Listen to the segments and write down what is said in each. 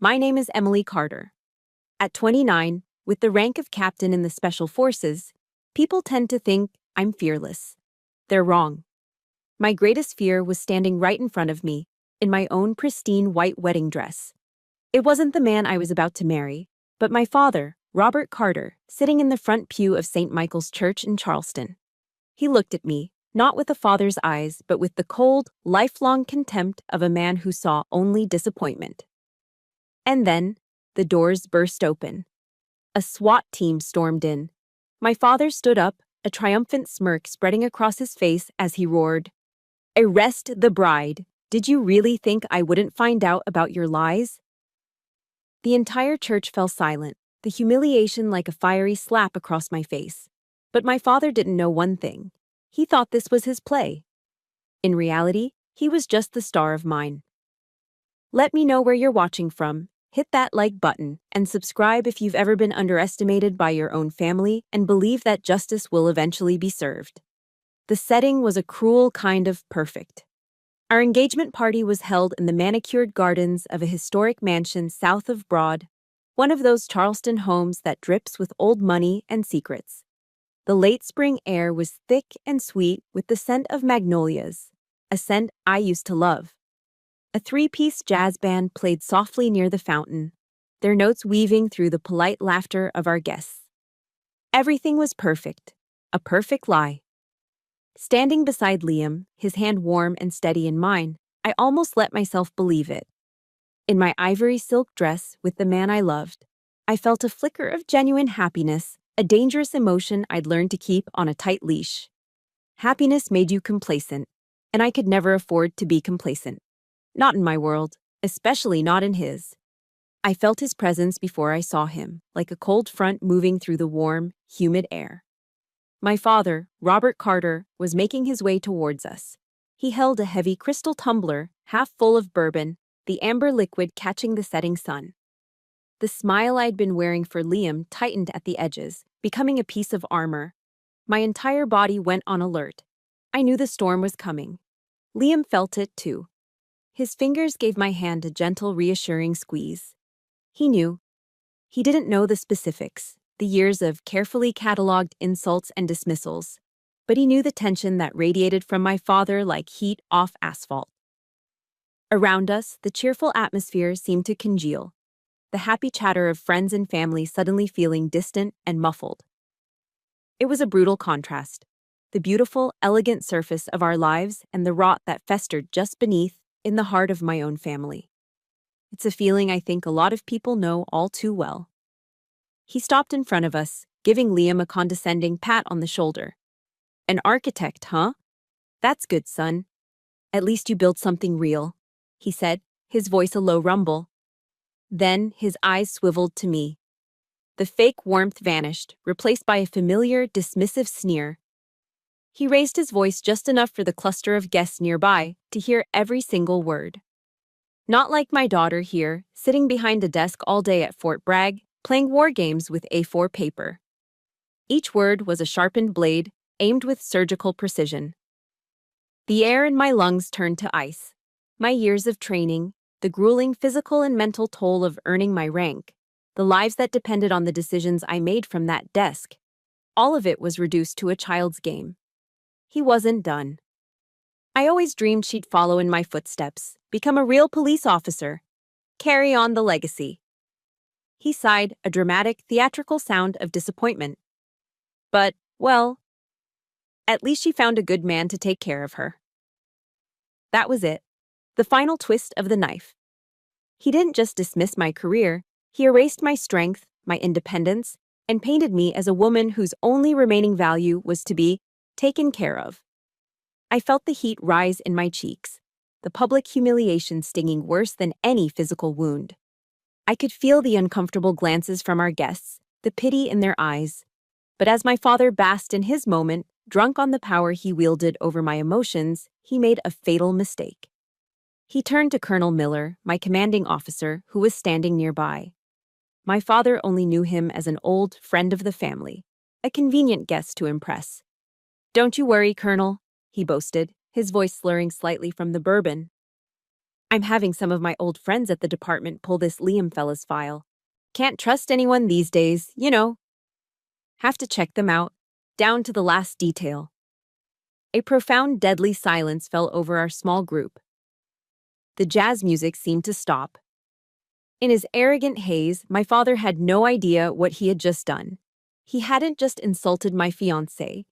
My name is Emily Carter. At 29, with the rank of captain in the Special Forces, people tend to think I'm fearless. They're wrong. My greatest fear was standing right in front of me, in my own pristine white wedding dress. It wasn't the man I was about to marry, but my father, Robert Carter, sitting in the front pew of St. Michael's Church in Charleston. He looked at me, not with a father's eyes, but with the cold, lifelong contempt of a man who saw only disappointment. And then, the doors burst open. A SWAT team stormed in. My father stood up, a triumphant smirk spreading across his face as he roared, "Arrest the bride! Did you really think I wouldn't find out about your lies?" The entire church fell silent, the humiliation like a fiery slap across my face. But my father didn't know one thing. He thought this was his play. In reality, he was just the star of mine. Let me know where you're watching from. Hit that like button and subscribe if you've ever been underestimated by your own family and believe that justice will eventually be served. The setting was a cruel kind of perfect. Our engagement party was held in the manicured gardens of a historic mansion south of Broad, one of those Charleston homes that drips with old money and secrets. The late spring air was thick and sweet with the scent of magnolias, a scent I used to love. A three-piece jazz band played softly near the fountain, their notes weaving through the polite laughter of our guests. Everything was perfect, a perfect lie. Standing beside Liam, his hand warm and steady in mine, I almost let myself believe it. In my ivory silk dress with the man I loved, I felt a flicker of genuine happiness, a dangerous emotion I'd learned to keep on a tight leash. Happiness made you complacent, and I could never afford to be complacent. Not in my world, especially not in his. I felt his presence before I saw him, like a cold front moving through the warm, humid air. My father, Robert Carter, was making his way towards us. He held a heavy crystal tumbler, half full of bourbon, the amber liquid catching the setting sun. The smile I'd been wearing for Liam tightened at the edges, becoming a piece of armor. My entire body went on alert. I knew the storm was coming. Liam felt it, too. His fingers gave my hand a gentle, reassuring squeeze. He knew. He didn't know the specifics, the years of carefully catalogued insults and dismissals, but he knew the tension that radiated from my father like heat off asphalt. Around us, the cheerful atmosphere seemed to congeal, the happy chatter of friends and family suddenly feeling distant and muffled. It was a brutal contrast, the beautiful, elegant surface of our lives and the rot that festered just beneath, in the heart of my own family. It's a feeling I think a lot of people know all too well. He stopped in front of us, giving Liam a condescending pat on the shoulder. "An architect, huh? That's good, son. At least you built something real," he said, his voice a low rumble. Then his eyes swiveled to me. The fake warmth vanished, replaced by a familiar, dismissive sneer. He raised his voice just enough for the cluster of guests nearby to hear every single word. "Not like my daughter here, sitting behind a desk all day at Fort Bragg, playing war games with A4 paper." Each word was a sharpened blade, aimed with surgical precision. The air in my lungs turned to ice. My years of training, the grueling physical and mental toll of earning my rank, the lives that depended on the decisions I made from that desk, all of it was reduced to a child's game. He wasn't done. I always dreamed she'd follow in my footsteps, become a real police officer, carry on the legacy. He sighed, a dramatic, theatrical sound of disappointment. But, well, at least she found a good man to take care of her. That was it. The final twist of the knife. He didn't just dismiss my career, he erased my strength, my independence, and painted me as a woman whose only remaining value was to be taken care of. I felt the heat rise in my cheeks, the public humiliation stinging worse than any physical wound. I could feel the uncomfortable glances from our guests, the pity in their eyes. But as my father basked in his moment, drunk on the power he wielded over my emotions, he made a fatal mistake. He turned to Colonel Miller, my commanding officer, who was standing nearby. My father only knew him as an old friend of the family, a convenient guest to impress. "Don't you worry, Colonel," he boasted, his voice slurring slightly from the bourbon. I'm having some of my old friends at the department pull this Liam fella's file. Can't trust anyone these days, you know. Have to check them out, down to the last detail. A profound, deadly silence fell over our small group. The jazz music seemed to stop. In his arrogant haze, my father had no idea what he had just done. He hadn't just insulted my fiancée.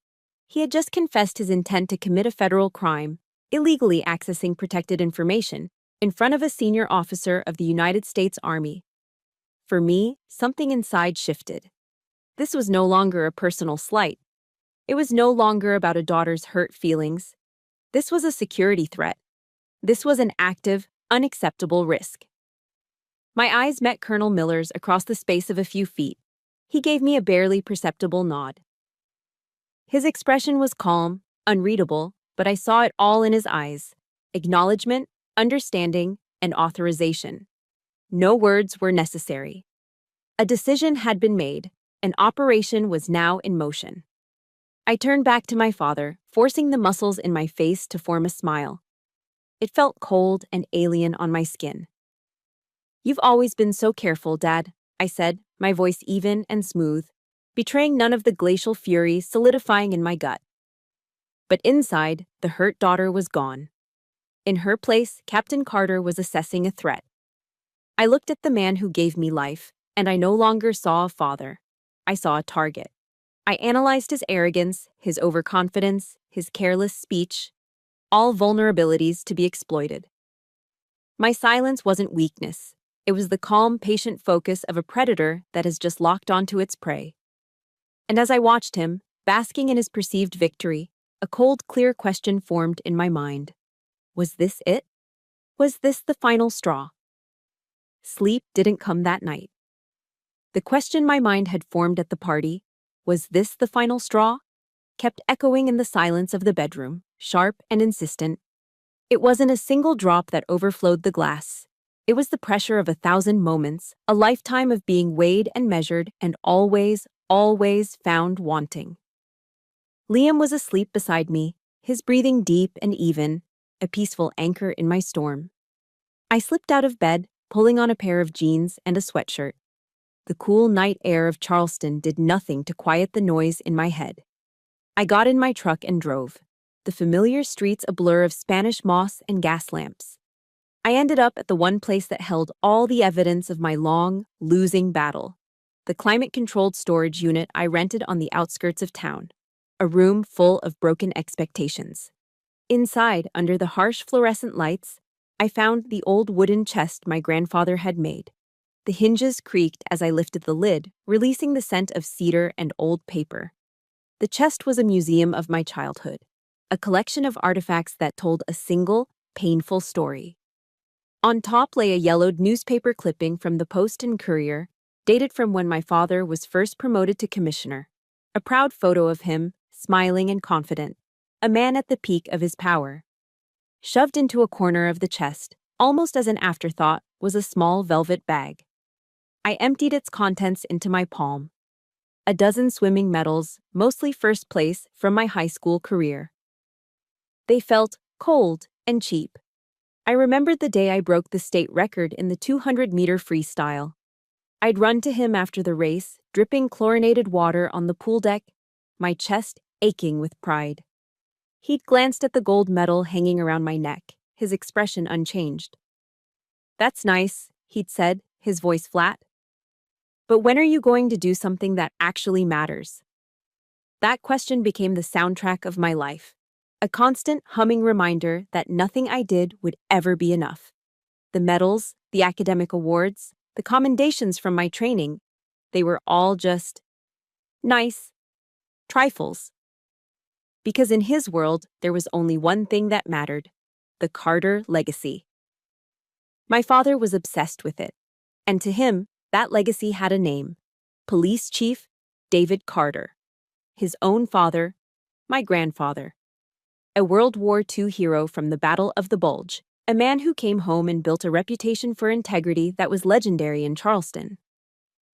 He had just confessed his intent to commit a federal crime, illegally accessing protected information, in front of a senior officer of the United States Army. For me, something inside shifted. This was no longer a personal slight. It was no longer about a daughter's hurt feelings. This was a security threat. This was an active, unacceptable risk. My eyes met Colonel Miller's across the space of a few feet. He gave me a barely perceptible nod. His expression was calm, unreadable, but I saw it all in his eyes: acknowledgement, understanding, and authorization. No words were necessary. A decision had been made. An operation was now in motion. I turned back to my father, forcing the muscles in my face to form a smile. It felt cold and alien on my skin. "You've always been so careful, Dad," I said, my voice even and smooth, betraying none of the glacial fury solidifying in my gut. But inside, the hurt daughter was gone. In her place, Captain Carter was assessing a threat. I looked at the man who gave me life, and I no longer saw a father. I saw a target. I analyzed his arrogance, his overconfidence, his careless speech, all vulnerabilities to be exploited. My silence wasn't weakness. It was the calm, patient focus of a predator that has just locked onto its prey. And as I watched him, basking in his perceived victory, a cold, clear question formed in my mind. Was this it? Was this the final straw? Sleep didn't come that night. The question my mind had formed at the party, was this the final straw, kept echoing in the silence of the bedroom, sharp and insistent. It wasn't a single drop that overflowed the glass. It was the pressure of 1,000 moments, a lifetime of being weighed and measured and always, always found wanting. Liam was asleep beside me, his breathing deep and even, a peaceful anchor in my storm. I slipped out of bed, pulling on a pair of jeans and a sweatshirt. The cool night air of Charleston did nothing to quiet the noise in my head. I got in my truck and drove, the familiar streets a blur of Spanish moss and gas lamps. I ended up at the one place that held all the evidence of my long, losing battle, the climate-controlled storage unit I rented on the outskirts of town, a room full of broken expectations. Inside, under the harsh fluorescent lights, I found the old wooden chest my grandfather had made. The hinges creaked as I lifted the lid, releasing the scent of cedar and old paper. The chest was a museum of my childhood, a collection of artifacts that told a single, painful story. On top lay a yellowed newspaper clipping from the Post and Courier, dated from when my father was first promoted to commissioner. A proud photo of him, smiling and confident, a man at the peak of his power. Shoved into a corner of the chest, almost as an afterthought, was a small velvet bag. I emptied its contents into my palm. A dozen swimming medals, mostly first place from my high school career. They felt cold and cheap. I remembered the day I broke the state record in the 200-meter freestyle. I'd run to him after the race, dripping chlorinated water on the pool deck, my chest aching with pride. He'd glanced at the gold medal hanging around my neck, his expression unchanged. "That's nice," he'd said, his voice flat. "But when are you going to do something that actually matters?" That question became the soundtrack of my life, a constant humming reminder that nothing I did would ever be enough. The medals, the academic awards, the commendations from my training, they were all just nice trifles. Because in his world, there was only one thing that mattered: the Carter legacy. My father was obsessed with it, and to him, that legacy had a name: Police Chief David Carter. His own father, my grandfather. A World War II hero from the Battle of the Bulge, a man who came home and built a reputation for integrity that was legendary in Charleston.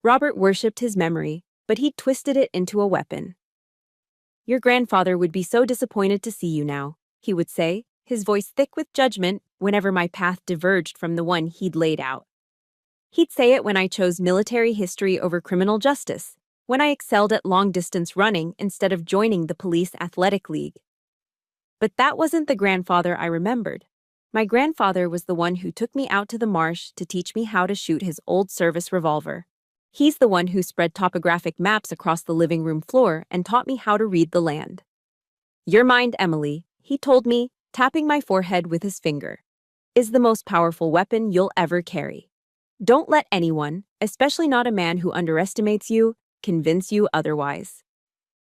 Robert worshipped his memory, but he twisted it into a weapon. "Your grandfather would be so disappointed to see you now," he would say, his voice thick with judgment whenever my path diverged from the one he'd laid out. He'd say it when I chose military history over criminal justice, when I excelled at long-distance running instead of joining the police athletic league. But that wasn't the grandfather I remembered. My grandfather was the one who took me out to the marsh to teach me how to shoot his old service revolver. He's the one who spread topographic maps across the living room floor and taught me how to read the land. "Your mind, Emily," he told me, tapping my forehead with his finger, "is the most powerful weapon you'll ever carry. Don't let anyone, especially not a man who underestimates you, convince you otherwise."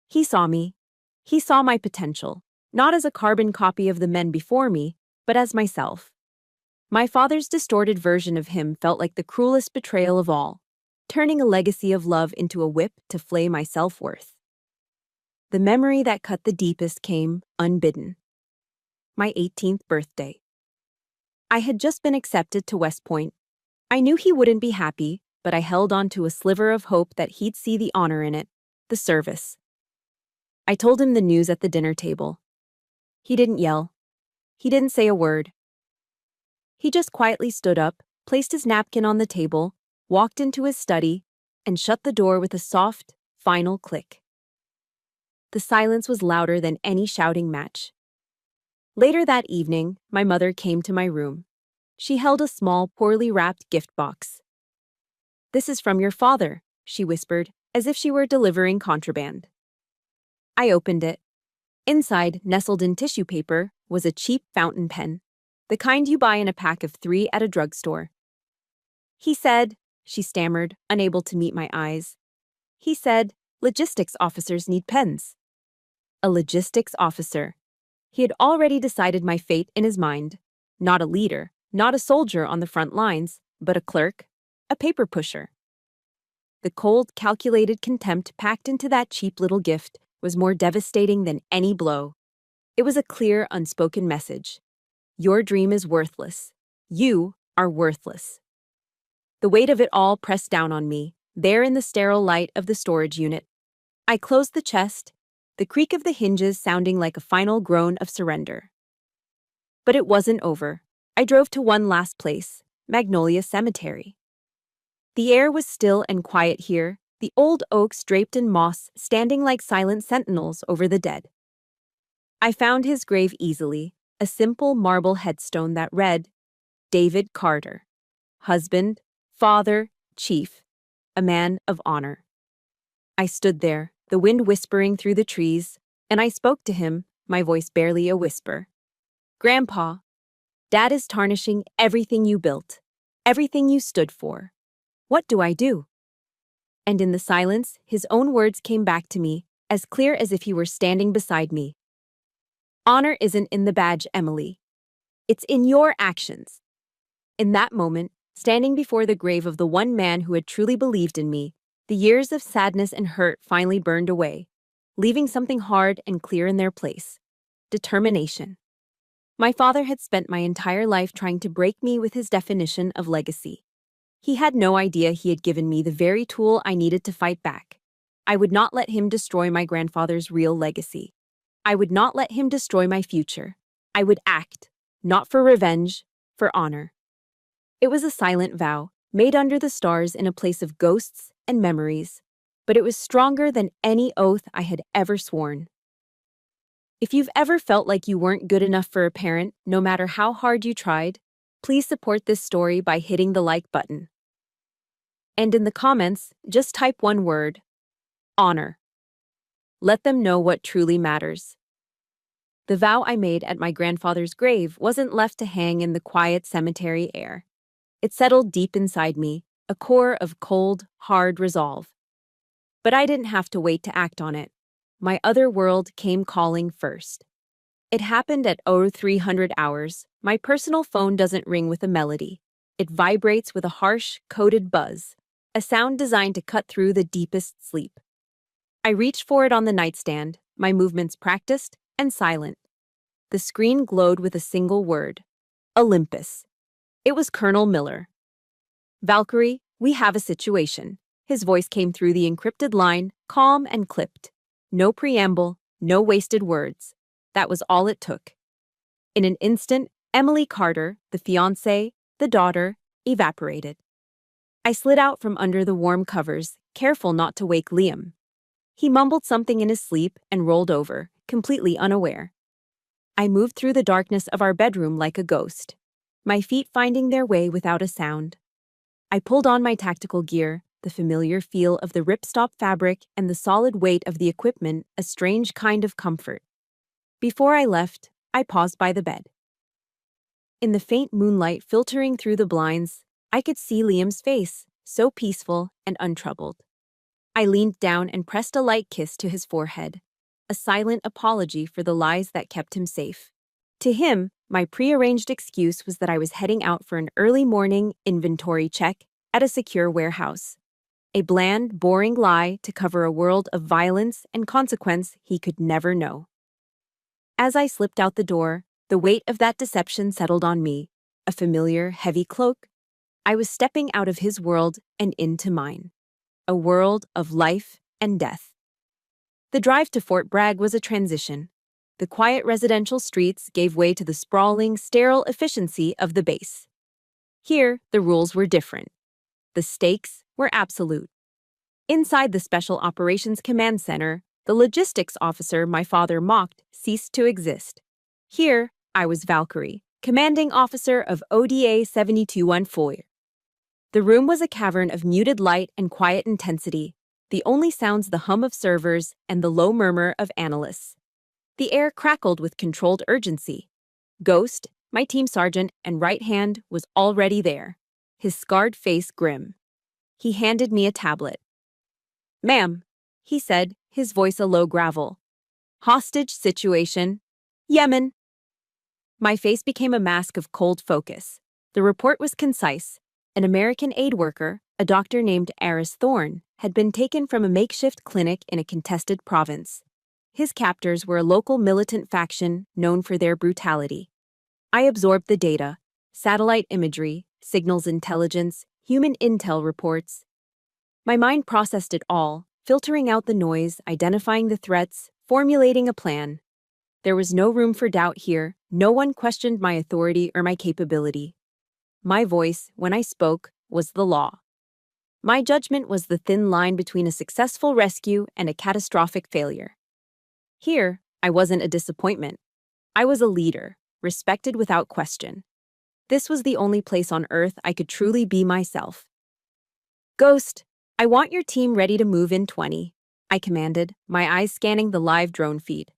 He saw me. He saw my potential, not as a carbon copy of the men before me, but as myself. My father's distorted version of him felt like the cruelest betrayal of all, turning a legacy of love into a whip to flay my self-worth. The memory that cut the deepest came unbidden. My 18th birthday. I had just been accepted to West Point. I knew he wouldn't be happy, but I held on to a sliver of hope that he'd see the honor in it, the service. I told him the news at the dinner table. He didn't yell. He didn't say a word. He just quietly stood up, placed his napkin on the table, walked into his study, and shut the door with a soft, final click. The silence was louder than any shouting match. Later that evening, my mother came to my room. She held a small, poorly wrapped gift box. "This is from your father," she whispered, as if she were delivering contraband. I opened it. Inside, nestled in tissue paper, was a cheap fountain pen, the kind you buy in a pack of 3 at a drugstore. "He said," she stammered, unable to meet my eyes. "He said, logistics officers need pens." A logistics officer. He had already decided my fate in his mind. Not a leader, not a soldier on the front lines, but a clerk, a paper pusher. The cold, calculated contempt packed into that cheap little gift was more devastating than any blow. It was a clear, unspoken message. Your dream is worthless. You are worthless. The weight of it all pressed down on me, there in the sterile light of the storage unit. I closed the chest, the creak of the hinges sounding like a final groan of surrender. But it wasn't over. I drove to one last place, Magnolia Cemetery. The air was still and quiet here, the old oaks draped in moss standing like silent sentinels over the dead. I found his grave easily, a simple marble headstone that read, David Carter, husband, father, chief, a man of honor. I stood there, the wind whispering through the trees, and I spoke to him, my voice barely a whisper. "Grandpa, Dad is tarnishing everything you built, everything you stood for. What do I do?" And in the silence, his own words came back to me, as clear as if he were standing beside me. "Honor isn't in the badge, Emily. It's in your actions." In that moment, standing before the grave of the one man who had truly believed in me, the years of sadness and hurt finally burned away, leaving something hard and clear in their place: determination. My father had spent my entire life trying to break me with his definition of legacy. He had no idea he had given me the very tool I needed to fight back. I would not let him destroy my grandfather's real legacy. I would not let him destroy my future. I would act, not for revenge, for honor. It was a silent vow, made under the stars in a place of ghosts and memories, but it was stronger than any oath I had ever sworn. If you've ever felt like you weren't good enough for a parent, no matter how hard you tried, please support this story by hitting the like button. And in the comments, just type one word: honor. Let them know what truly matters. The vow I made at my grandfather's grave wasn't left to hang in the quiet cemetery air. It settled deep inside me, a core of cold, hard resolve. But I didn't have to wait to act on it. My other world came calling first. It happened at 0300 hours. My personal phone doesn't ring with a melody. It vibrates with a harsh, coded buzz, a sound designed to cut through the deepest sleep. I reached for it on the nightstand, my movements practiced and silent. The screen glowed with a single word: Olympus. It was Colonel Miller. "Valkyrie, we have a situation." His voice came through the encrypted line, calm and clipped. No preamble, no wasted words. That was all it took. In an instant, Emily Carter, the fiancée, the daughter, evaporated. I slid out from under the warm covers, careful not to wake Liam. He mumbled something in his sleep and rolled over, completely unaware. I moved through the darkness of our bedroom like a ghost, my feet finding their way without a sound. I pulled on my tactical gear, the familiar feel of the ripstop fabric and the solid weight of the equipment, a strange kind of comfort. Before I left, I paused by the bed. In the faint moonlight filtering through the blinds, I could see Liam's face, so peaceful and untroubled. I leaned down and pressed a light kiss to his forehead, a silent apology for the lies that kept him safe. To him, my prearranged excuse was that I was heading out for an early morning inventory check at a secure warehouse. A bland, boring lie to cover a world of violence and consequence he could never know. As I slipped out the door, the weight of that deception settled on me, a familiar, heavy cloak. I was stepping out of his world and into mine, a world of life and death. The drive to Fort Bragg was a transition. The quiet residential streets gave way to the sprawling, sterile efficiency of the base. Here, the rules were different. The stakes were absolute. Inside the Special Operations Command Center, the logistics officer my father mocked ceased to exist. Here, I was Valkyrie, commanding officer of ODA 7214. The room was a cavern of muted light and quiet intensity, the only sounds the hum of servers and the low murmur of analysts. The air crackled with controlled urgency. Ghost, my team sergeant and right hand, was already there, his scarred face grim. He handed me a tablet. "Ma'am," he said, his voice a low gravel. "Hostage situation. Yemen." My face became a mask of cold focus. The report was concise. An American aid worker, a doctor named Aris Thorne, had been taken from a makeshift clinic in a contested province. His captors were a local militant faction known for their brutality. I absorbed the data: satellite imagery, signals intelligence, human intel reports. My mind processed it all, filtering out the noise, identifying the threats, formulating a plan. There was no room for doubt here. No one questioned my authority or my capability. My voice, when I spoke, was the law. My judgment was the thin line between a successful rescue and a catastrophic failure. Here, I wasn't a disappointment. I was a leader, respected without question. This was the only place on Earth I could truly be myself. "Ghost, I want your team ready to move in 20, I commanded, my eyes scanning the live drone feed.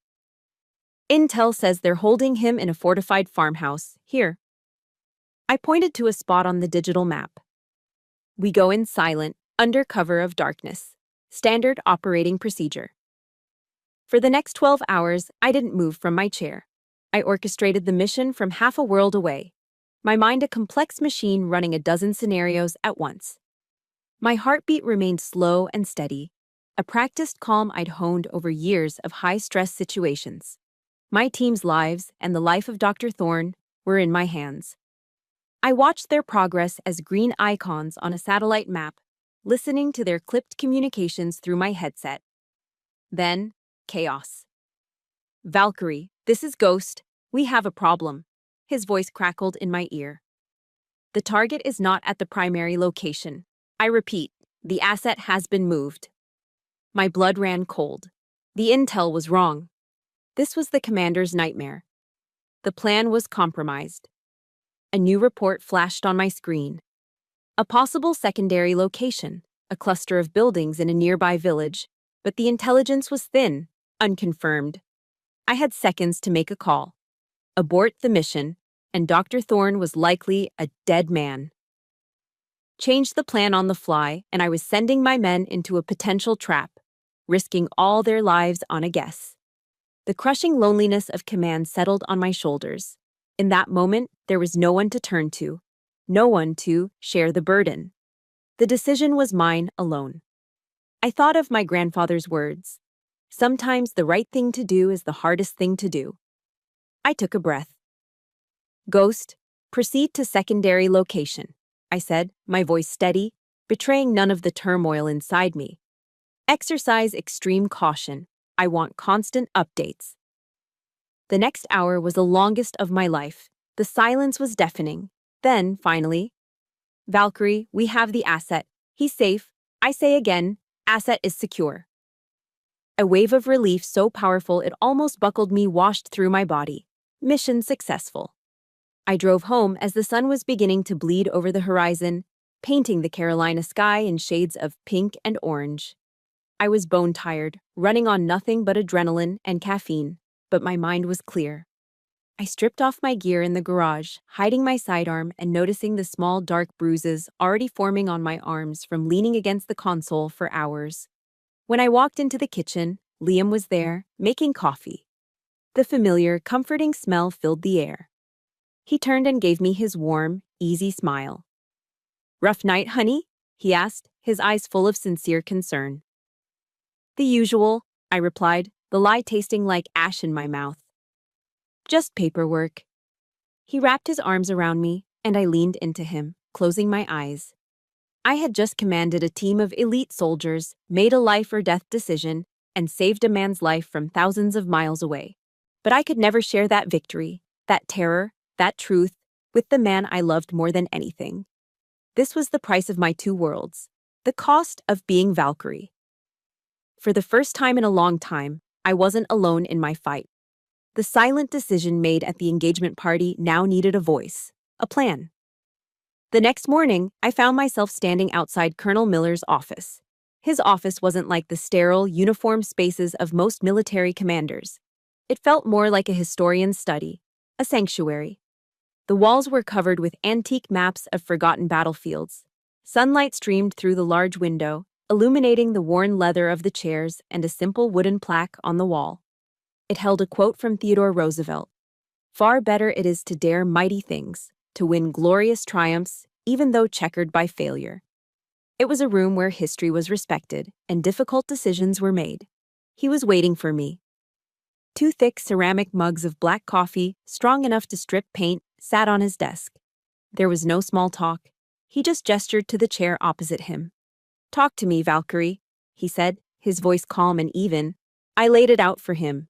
"Intel says they're holding him in a fortified farmhouse, here." I pointed to a spot on the digital map. "We go in silent, under cover of darkness. Standard operating procedure." For the next 12 hours, I didn't move from my chair. I orchestrated the mission from half a world away, my mind a complex machine running a dozen scenarios at once. My heartbeat remained slow and steady, a practiced calm I'd honed over years of high-stress situations. My team's lives and the life of Dr. Thorne were in my hands. I watched their progress as green icons on a satellite map, listening to their clipped communications through my headset. Then, chaos. "Valkyrie, this is Ghost. We have a problem." His voice crackled in my ear. "The target is not at the primary location. I repeat, the asset has been moved." My blood ran cold. The intel was wrong. This was the commander's nightmare. The plan was compromised. A new report flashed on my screen. A possible secondary location, a cluster of buildings in a nearby village, but the intelligence was thin, unconfirmed. I had seconds to make a call. Abort the mission, and Dr. Thorne was likely a dead man. Change the plan on the fly, and I was sending my men into a potential trap, risking all their lives on a guess. The crushing loneliness of command settled on my shoulders. In that moment, there was no one to turn to, no one to share the burden. The decision was mine alone. I thought of my grandfather's words. Sometimes the right thing to do is the hardest thing to do. I took a breath. "Ghost, proceed to secondary location," I said, my voice steady, betraying none of the turmoil inside me. "Exercise extreme caution. I want constant updates." The next hour was the longest of my life. The silence was deafening. Then, finally, Valkyrie, we have the asset. He's safe. I say again, asset is secure. A wave of relief so powerful it almost buckled me washed through my body. Mission successful. I drove home as the sun was beginning to bleed over the horizon, painting the Carolina sky in shades of pink and orange. I was bone-tired, running on nothing but adrenaline and caffeine, but my mind was clear. I stripped off my gear in the garage, hiding my sidearm and noticing the small dark bruises already forming on my arms from leaning against the console for hours. When I walked into the kitchen, Liam was there, making coffee. The familiar, comforting smell filled the air. He turned and gave me his warm, easy smile. "Rough night, honey?" he asked, his eyes full of sincere concern. "The usual," I replied, the lie tasting like ash in my mouth. "Just paperwork." He wrapped his arms around me, and I leaned into him, closing my eyes. I had just commanded a team of elite soldiers, made a life-or-death decision, and saved a man's life from thousands of miles away. But I could never share that victory, that terror, that truth, with the man I loved more than anything. This was the price of my two worlds, the cost of being Valkyrie. For the first time in a long time, I wasn't alone in my fight. The silent decision made at the engagement party now needed a voice, a plan. The next morning, I found myself standing outside Colonel Miller's office. His office wasn't like the sterile, uniform spaces of most military commanders. It felt more like a historian's study, a sanctuary. The walls were covered with antique maps of forgotten battlefields. Sunlight streamed through the large window, illuminating the worn leather of the chairs and a simple wooden plaque on the wall. It held a quote from Theodore Roosevelt. "Far better it is to dare mighty things, to win glorious triumphs, even though checkered by failure." It was a room where history was respected and difficult decisions were made. He was waiting for me. Two thick ceramic mugs of black coffee, strong enough to strip paint, sat on his desk. There was no small talk. He just gestured to the chair opposite him. "Talk to me, Valkyrie," he said, his voice calm and even. I laid it out for him.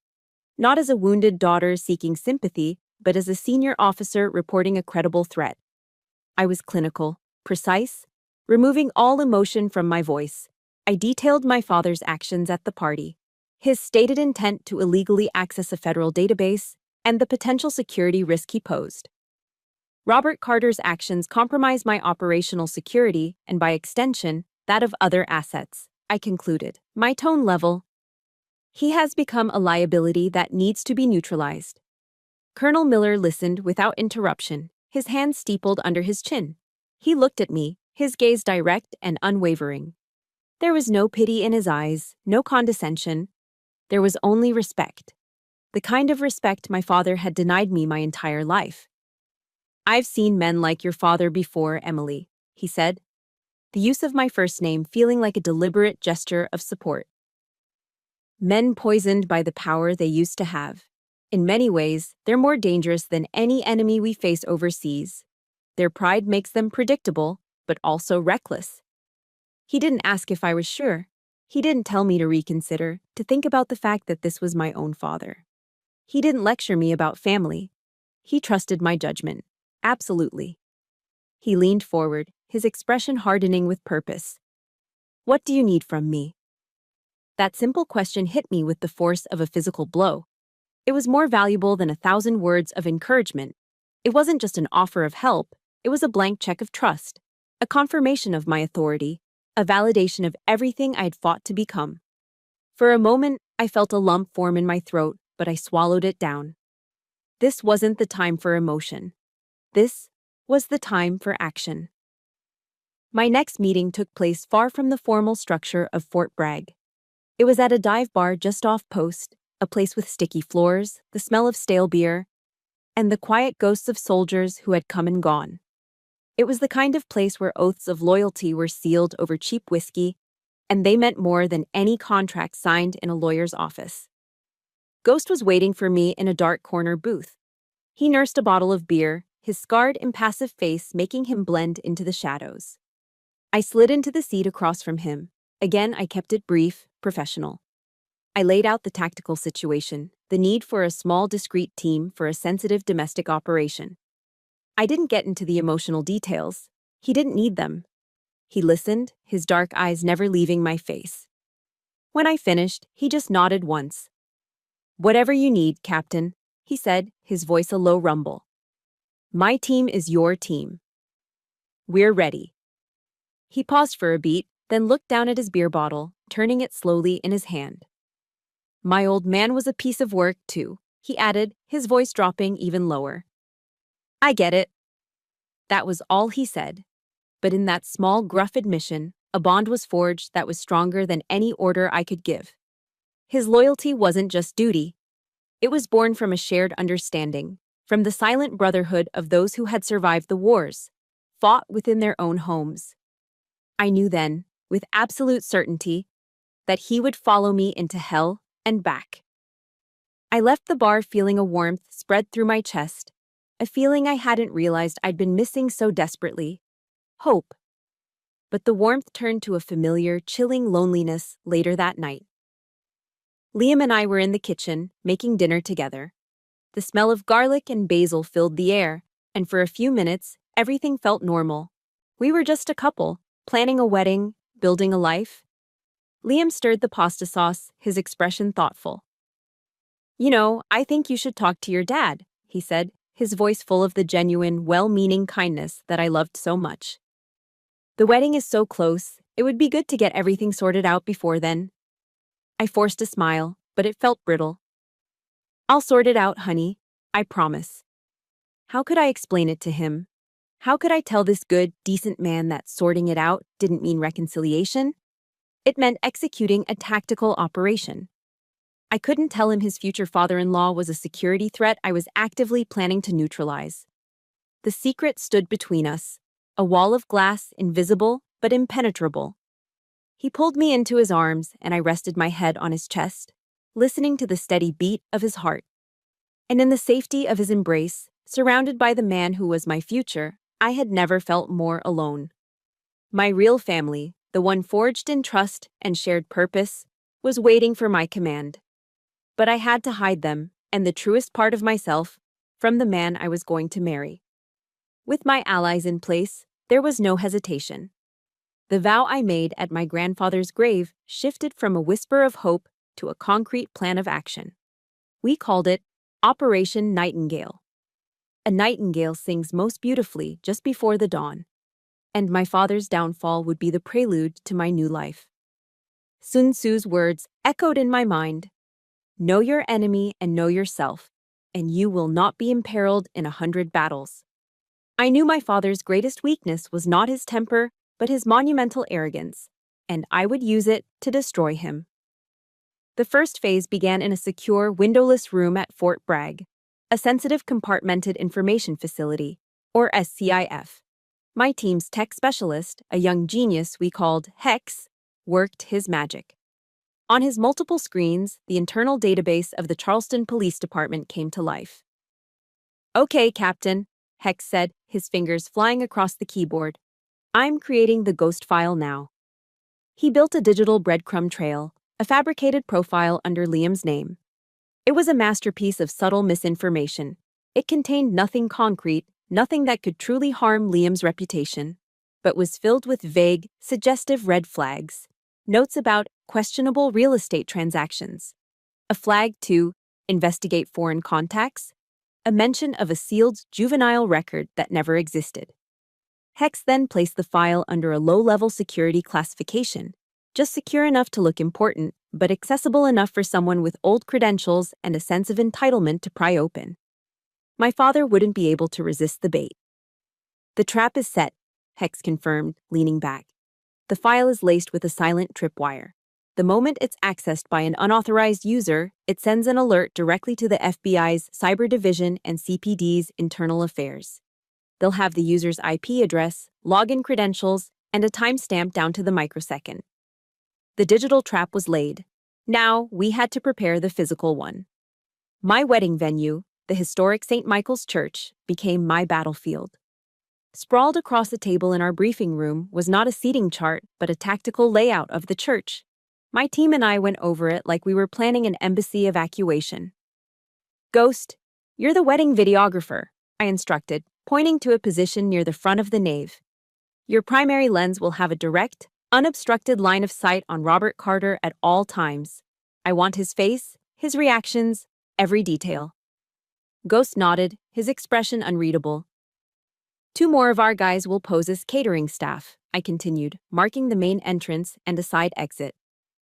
Not as a wounded daughter seeking sympathy, but as a senior officer reporting a credible threat. I was clinical, precise, removing all emotion from my voice. I detailed my father's actions at the party, his stated intent to illegally access a federal database, and the potential security risk he posed. Robert Carter's actions compromised my operational security and, by extension, that of other assets, I concluded, my tone level. He has become a liability that needs to be neutralized. Colonel Miller listened without interruption, his hands steepled under his chin. He looked at me, his gaze direct and unwavering. There was no pity in his eyes, no condescension. There was only respect. The kind of respect my father had denied me my entire life. "I've seen men like your father before, Emily," he said, the use of my first name feeling like a deliberate gesture of support. "Men poisoned by the power they used to have. In many ways, they're more dangerous than any enemy we face overseas. Their pride makes them predictable, but also reckless." He didn't ask if I was sure. He didn't tell me to reconsider, to think about the fact that this was my own father. He didn't lecture me about family. He trusted my judgment. Absolutely. He leaned forward, his expression hardening with purpose. "What do you need from me?" That simple question hit me with the force of a physical blow. It was more valuable than 1,000 words of encouragement. It wasn't just an offer of help, it was a blank check of trust, a confirmation of my authority, a validation of everything I had fought to become. For a moment, I felt a lump form in my throat, but I swallowed it down. This wasn't the time for emotion. This was the time for action. My next meeting took place far from the formal structure of Fort Bragg. It was at a dive bar just off post, a place with sticky floors, the smell of stale beer, and the quiet ghosts of soldiers who had come and gone. It was the kind of place where oaths of loyalty were sealed over cheap whiskey, and they meant more than any contract signed in a lawyer's office. Ghost was waiting for me in a dark corner booth. He nursed a bottle of beer, his scarred, impassive face making him blend into the shadows. I slid into the seat across from him. Again, I kept it brief, professional. I laid out the tactical situation, the need for a small, discreet team for a sensitive domestic operation. I didn't get into the emotional details. He didn't need them. He listened, his dark eyes never leaving my face. When I finished, he just nodded once. "Whatever you need, Captain," he said, his voice a low rumble. "My team is your team. We're ready." He paused for a beat, then looked down at his beer bottle, turning it slowly in his hand. "My old man was a piece of work, too," he added, his voice dropping even lower. "I get it." That was all he said. But in that small, gruff admission, a bond was forged that was stronger than any order I could give. His loyalty wasn't just duty. It was born from a shared understanding, from the silent brotherhood of those who had survived the wars, fought within their own homes. I knew then, with absolute certainty, that he would follow me into hell and back. I left the bar feeling a warmth spread through my chest, a feeling I hadn't realized I'd been missing so desperately. Hope. But the warmth turned to a familiar, chilling loneliness later that night. Liam and I were in the kitchen, making dinner together. The smell of garlic and basil filled the air, and for a few minutes, everything felt normal. We were just a couple, planning a wedding, building a life. Liam stirred the pasta sauce, his expression thoughtful. "You know, I think you should talk to your dad," he said, his voice full of the genuine, well-meaning kindness that I loved so much. "The wedding is so close, it would be good to get everything sorted out before then." I forced a smile, but it felt brittle. "I'll sort it out, honey. I promise." How could I explain it to him? How could I tell this good, decent man that sorting it out didn't mean reconciliation? It meant executing a tactical operation. I couldn't tell him his future father-in-law was a security threat I was actively planning to neutralize. The secret stood between us, a wall of glass, invisible but impenetrable. He pulled me into his arms, and I rested my head on his chest, listening to the steady beat of his heart. And in the safety of his embrace, surrounded by the man who was my future, I had never felt more alone. My real family, the one forged in trust and shared purpose, was waiting for my command. But I had to hide them, and the truest part of myself, from the man I was going to marry. With my allies in place, there was no hesitation. The vow I made at my grandfather's grave shifted from a whisper of hope to a concrete plan of action. We called it Operation Nightingale. A nightingale sings most beautifully just before the dawn, and my father's downfall would be the prelude to my new life. Sun Tzu's words echoed in my mind: "Know your enemy and know yourself, and you will not be imperiled in 100 battles." I knew my father's greatest weakness was not his temper, but his monumental arrogance, and I would use it to destroy him. The first phase began in a secure, windowless room at Fort Bragg, a sensitive compartmented information facility, or SCIF. My team's tech specialist, a young genius we called Hex, worked his magic. On his multiple screens, the internal database of the Charleston Police Department came to life. "Okay, Captain," Hex said, his fingers flying across the keyboard. "I'm creating the ghost file now." He built a digital breadcrumb trail, a fabricated profile under Liam's name. It was a masterpiece of subtle misinformation. It contained nothing concrete, nothing that could truly harm Liam's reputation, but was filled with vague, suggestive red flags, notes about questionable real estate transactions, a flag to investigate foreign contacts, a mention of a sealed juvenile record that never existed. Hex then placed the file under a low-level security classification, just secure enough to look important, but accessible enough for someone with old credentials and a sense of entitlement to pry open. My father wouldn't be able to resist the bait. "The trap is set," Hex confirmed, leaning back. "The file is laced with a silent tripwire. The moment it's accessed by an unauthorized user, it sends an alert directly to the FBI's Cyber Division and CPD's Internal Affairs. They'll have the user's IP address, login credentials, and a timestamp down to the microsecond." The digital trap was laid. Now we had to prepare the physical one. My wedding venue, the historic St. Michael's Church, became my battlefield. Sprawled across a table in our briefing room was not a seating chart, but a tactical layout of the church. My team and I went over it like we were planning an embassy evacuation. Ghost, you're the wedding videographer, I instructed, pointing to a position near the front of the nave. Your primary lens will have a direct, unobstructed line of sight on Robert Carter at all times. I want his face, his reactions, every detail. Ghost nodded, his expression unreadable. 2 more of our guys will pose as catering staff, I continued, marking the main entrance and a side exit.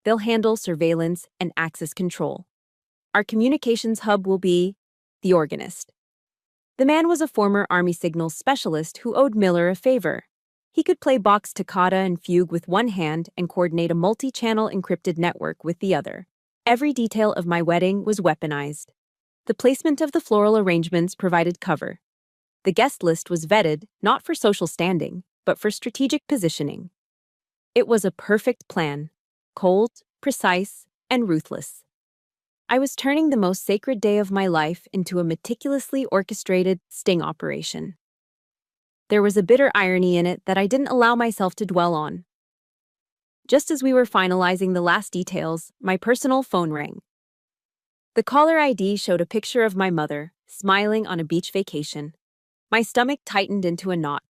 They'll handle surveillance and access control. Our communications hub will be the organist. The man was a former Army signals specialist who owed Miller a favor. He could play Bach's toccata and fugue with one hand and coordinate a multi-channel encrypted network with the other. Every detail of my wedding was weaponized. The placement of the floral arrangements provided cover. The guest list was vetted not for social standing, but for strategic positioning. It was a perfect plan, cold, precise, and ruthless. I was turning the most sacred day of my life into a meticulously orchestrated sting operation. There was a bitter irony in it that I didn't allow myself to dwell on. Just as we were finalizing the last details, my personal phone rang. The caller ID showed a picture of my mother, smiling on a beach vacation. My stomach tightened into a knot.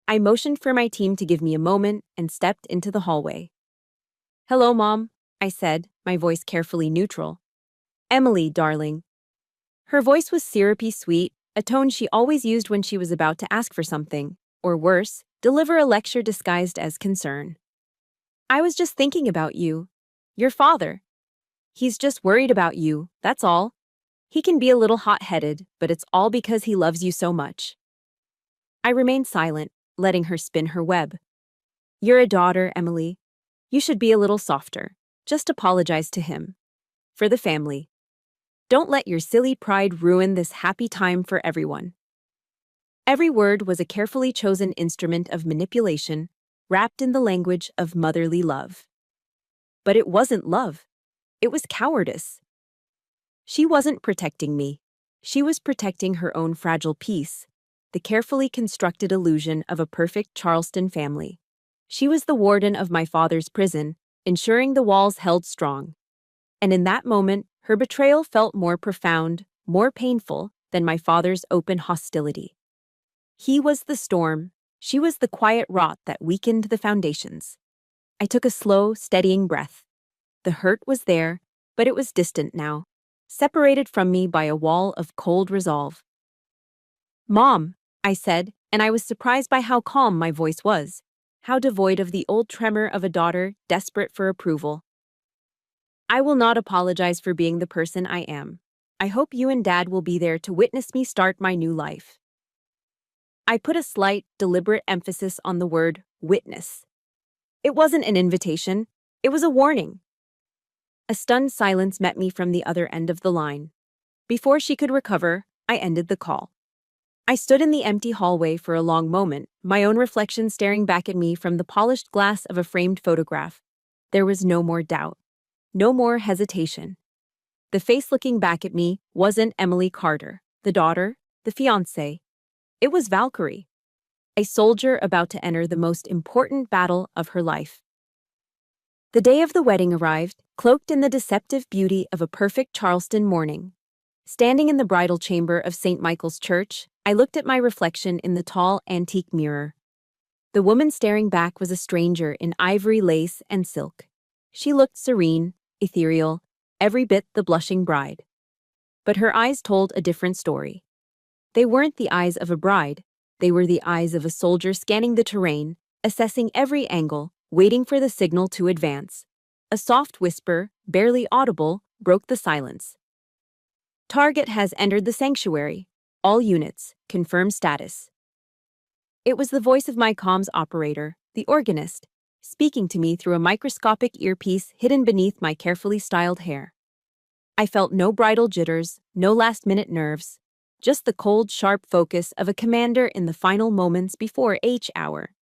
I motioned for my team to give me a moment and stepped into the hallway. "Hello, Mom," I said, my voice carefully neutral. "Emily, darling." Her voice was syrupy sweet, a tone she always used when she was about to ask for something, or worse, deliver a lecture disguised as concern. "I was just thinking about you. Your father. He's just worried about you, that's all. He can be a little hot-headed, but it's all because he loves you so much." I remained silent, letting her spin her web. "You're a daughter, Emily. You should be a little softer. Just apologize to him. For the family. Don't let your silly pride ruin this happy time for everyone." Every word was a carefully chosen instrument of manipulation, wrapped in the language of motherly love. But it wasn't love. It was cowardice. She wasn't protecting me. She was protecting her own fragile peace, the carefully constructed illusion of a perfect Charleston family. She was the warden of my father's prison, ensuring the walls held strong. And in that moment, her betrayal felt more profound, more painful than my father's open hostility. He was the storm, she was the quiet rot that weakened the foundations. I took a slow, steadying breath. The hurt was there, but it was distant now, separated from me by a wall of cold resolve. "Mom," I said, and I was surprised by how calm my voice was, how devoid of the old tremor of a daughter desperate for approval. "I will not apologize for being the person I am. I hope you and Dad will be there to witness me start my new life." I put a slight, deliberate emphasis on the word witness. It wasn't an invitation, it was a warning. A stunned silence met me from the other end of the line. Before she could recover, I ended the call. I stood in the empty hallway for a long moment, my own reflection staring back at me from the polished glass of a framed photograph. There was no more doubt. No more hesitation. The face looking back at me wasn't Emily Carter, the daughter, the fiancée. It was Valkyrie, a soldier about to enter the most important battle of her life. The day of the wedding arrived, cloaked in the deceptive beauty of a perfect Charleston morning. Standing in the bridal chamber of St. Michael's Church, I looked at my reflection in the tall, antique mirror. The woman staring back was a stranger in ivory lace and silk. She looked serene, ethereal, every bit the blushing bride. But her eyes told a different story. They weren't the eyes of a bride, they were the eyes of a soldier scanning the terrain, assessing every angle, waiting for the signal to advance. A soft whisper, barely audible, broke the silence. "Target has entered the sanctuary. All units, confirm status." It was the voice of my comms operator, the organist, speaking to me through a microscopic earpiece hidden beneath my carefully styled hair. I felt no bridal jitters, no last-minute nerves, just the cold, sharp focus of a commander in the final moments before H hour.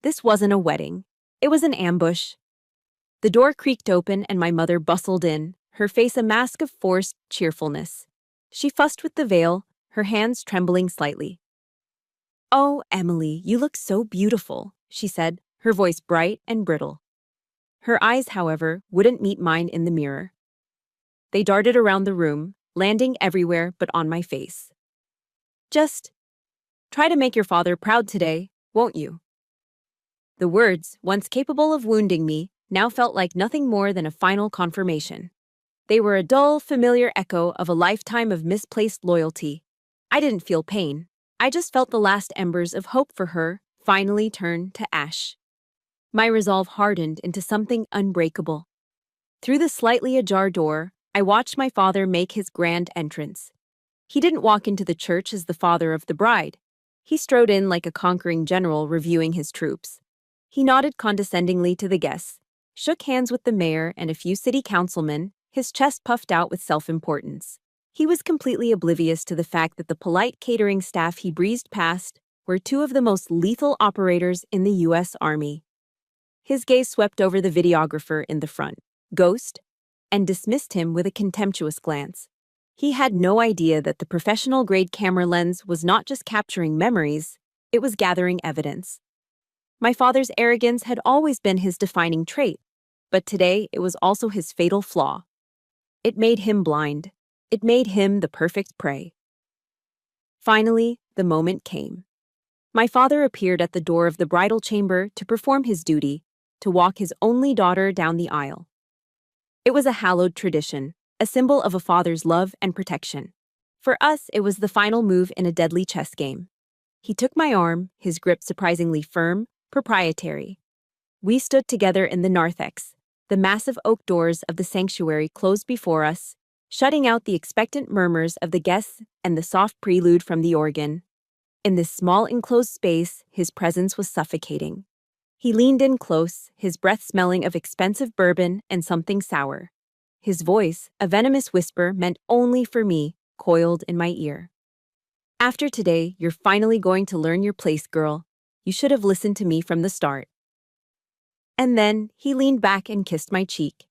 This wasn't a wedding. It was an ambush. The door creaked open and my mother bustled in, her face a mask of forced cheerfulness. She fussed with the veil, her hands trembling slightly. "Oh, Emily, you look so beautiful," she said, her voice bright and brittle. Her eyes, however, wouldn't meet mine in the mirror. They darted around the room, landing everywhere but on my face. Just try to make your father proud today, won't you? The words, once capable of wounding me, now felt like nothing more than a final confirmation. They were a dull, familiar echo of a lifetime of misplaced loyalty. I didn't feel pain. I just felt the last embers of hope for her finally turn to ash. My resolve hardened into something unbreakable. Through the slightly ajar door, I watched my father make his grand entrance. He didn't walk into the church as the father of the bride. He strode in like a conquering general reviewing his troops. He nodded condescendingly to the guests, shook hands with the mayor and a few city councilmen, his chest puffed out with self-importance. He was completely oblivious to the fact that the polite catering staff he breezed past were two of the most lethal operators in the U.S. Army. His gaze swept over the videographer in the front, Ghost, and dismissed him with a contemptuous glance. He had no idea that the professional-grade camera lens was not just capturing memories, it was gathering evidence. My father's arrogance had always been his defining trait, but today it was also his fatal flaw. It made him blind. It made him the perfect prey. Finally, the moment came. My father appeared at the door of the bridal chamber to perform his duty, to walk his only daughter down the aisle. It was a hallowed tradition, a symbol of a father's love and protection. For us, it was the final move in a deadly chess game. He took my arm, his grip surprisingly firm, proprietary. We stood together in the narthex. The massive oak doors of the sanctuary closed before us, shutting out the expectant murmurs of the guests and the soft prelude from the organ. In this small enclosed space, his presence was suffocating. He leaned in close, his breath smelling of expensive bourbon and something sour. His voice, a venomous whisper meant only for me, coiled in my ear. After today, you're finally going to learn your place, girl. You should have listened to me from the start. And then he leaned back and kissed my cheek.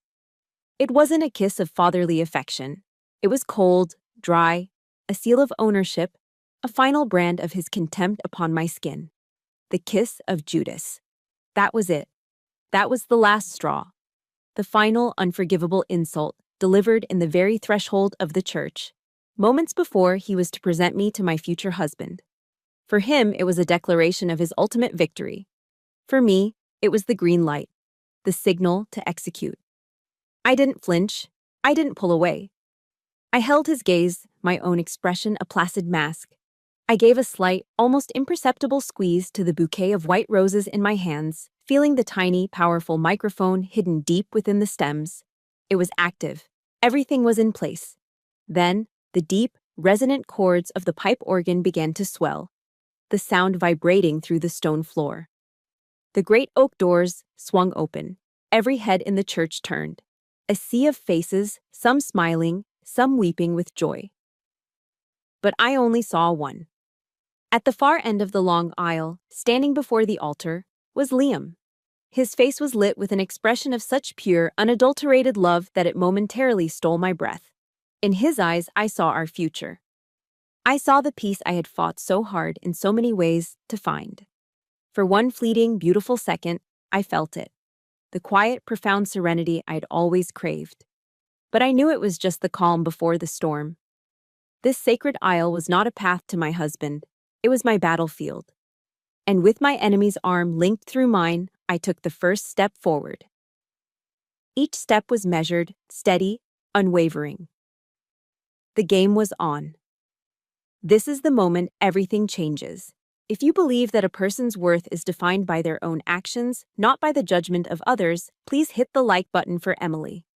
It wasn't a kiss of fatherly affection. It was cold, dry, a seal of ownership, a final brand of his contempt upon my skin. The kiss of Judas. That was it. That was the last straw. The final unforgivable insult delivered in the very threshold of the church, moments before he was to present me to my future husband. For him, it was a declaration of his ultimate victory. For me, it was the green light, the signal to execute. I didn't flinch. I didn't pull away. I held his gaze, my own expression a placid mask. I gave a slight, almost imperceptible squeeze to the bouquet of white roses in my hands, feeling the tiny, powerful microphone hidden deep within the stems. It was active. Everything was in place. Then, the deep, resonant chords of the pipe organ began to swell, the sound vibrating through the stone floor. The great oak doors swung open. Every head in the church turned. A sea of faces, some smiling, some weeping with joy. But I only saw one. At the far end of the long aisle, standing before the altar, was Liam. His face was lit with an expression of such pure, unadulterated love that it momentarily stole my breath. In his eyes, I saw our future. I saw the peace I had fought so hard in so many ways to find. For one fleeting, beautiful second, I felt it. The quiet, profound serenity I'd always craved. But I knew it was just the calm before the storm. This sacred aisle was not a path to my husband. It was my battlefield. And with my enemy's arm linked through mine, I took the first step forward. Each step was measured, steady, unwavering. The game was on. This is the moment everything changes. If you believe that a person's worth is defined by their own actions, not by the judgment of others, please hit the like button for Emily.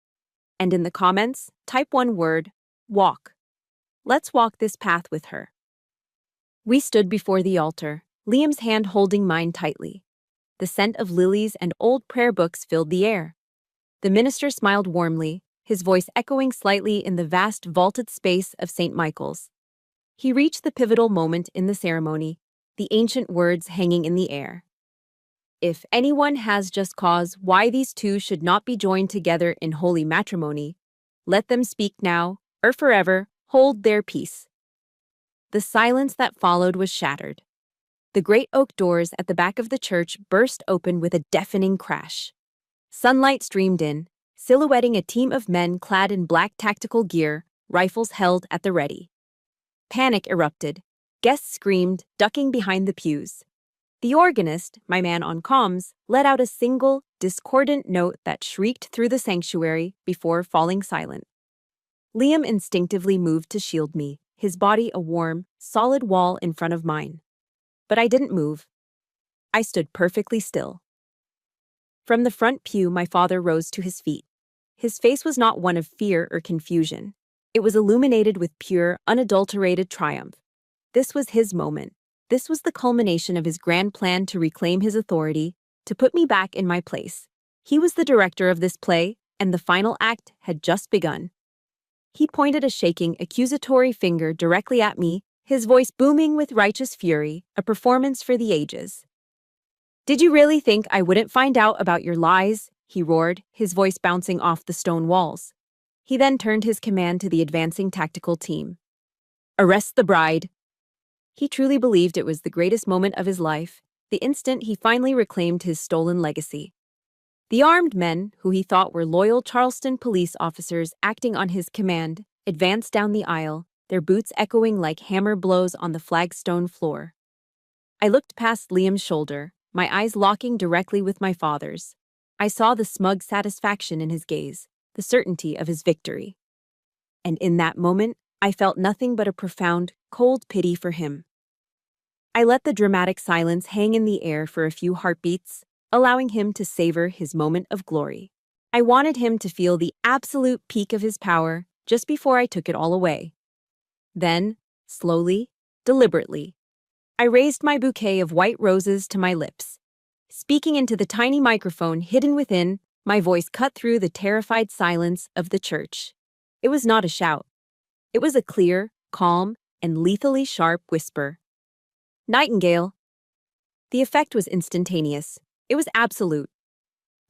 And in the comments, type one word, walk. Let's walk this path with her. We stood before the altar, Liam's hand holding mine tightly. The scent of lilies and old prayer books filled the air. The minister smiled warmly, his voice echoing slightly in the vast vaulted space of St. Michael's. He reached the pivotal moment in the ceremony, the ancient words hanging in the air. If anyone has just cause why these two should not be joined together in holy matrimony, let them speak now, or forever, hold their peace. The silence that followed was shattered. The great oak doors at the back of the church burst open with a deafening crash. Sunlight streamed in, silhouetting a team of men clad in black tactical gear, rifles held at the ready. Panic erupted. Guests screamed, ducking behind the pews. The organist, my man on comms, let out a single, discordant note that shrieked through the sanctuary before falling silent. Liam instinctively moved to shield me, his body a warm, solid wall in front of mine. But I didn't move. I stood perfectly still. From the front pew, my father rose to his feet. His face was not one of fear or confusion. It was illuminated with pure, unadulterated triumph. This was his moment. This was the culmination of his grand plan to reclaim his authority, to put me back in my place. He was the director of this play, and the final act had just begun. He pointed a shaking, accusatory finger directly at me, his voice booming with righteous fury, a performance for the ages. "Did you really think I wouldn't find out about your lies?" he roared, his voice bouncing off the stone walls. He then turned his command to the advancing tactical team. "Arrest the bride." He truly believed it was the greatest moment of his life, the instant he finally reclaimed his stolen legacy. The armed men, who he thought were loyal Charleston police officers acting on his command, advanced down the aisle, their boots echoing like hammer blows on the flagstone floor. I looked past Liam's shoulder, my eyes locking directly with my father's. I saw the smug satisfaction in his gaze, the certainty of his victory. And in that moment, I felt nothing but a profound, cold pity for him. I let the dramatic silence hang in the air for a few heartbeats, allowing him to savor his moment of glory. I wanted him to feel the absolute peak of his power just before I took it all away. Then, slowly, deliberately, I raised my bouquet of white roses to my lips. Speaking into the tiny microphone hidden within, my voice cut through the terrified silence of the church. It was not a shout. It was a clear, calm, and lethally sharp whisper. "Nightingale." The effect was instantaneous. It was absolute.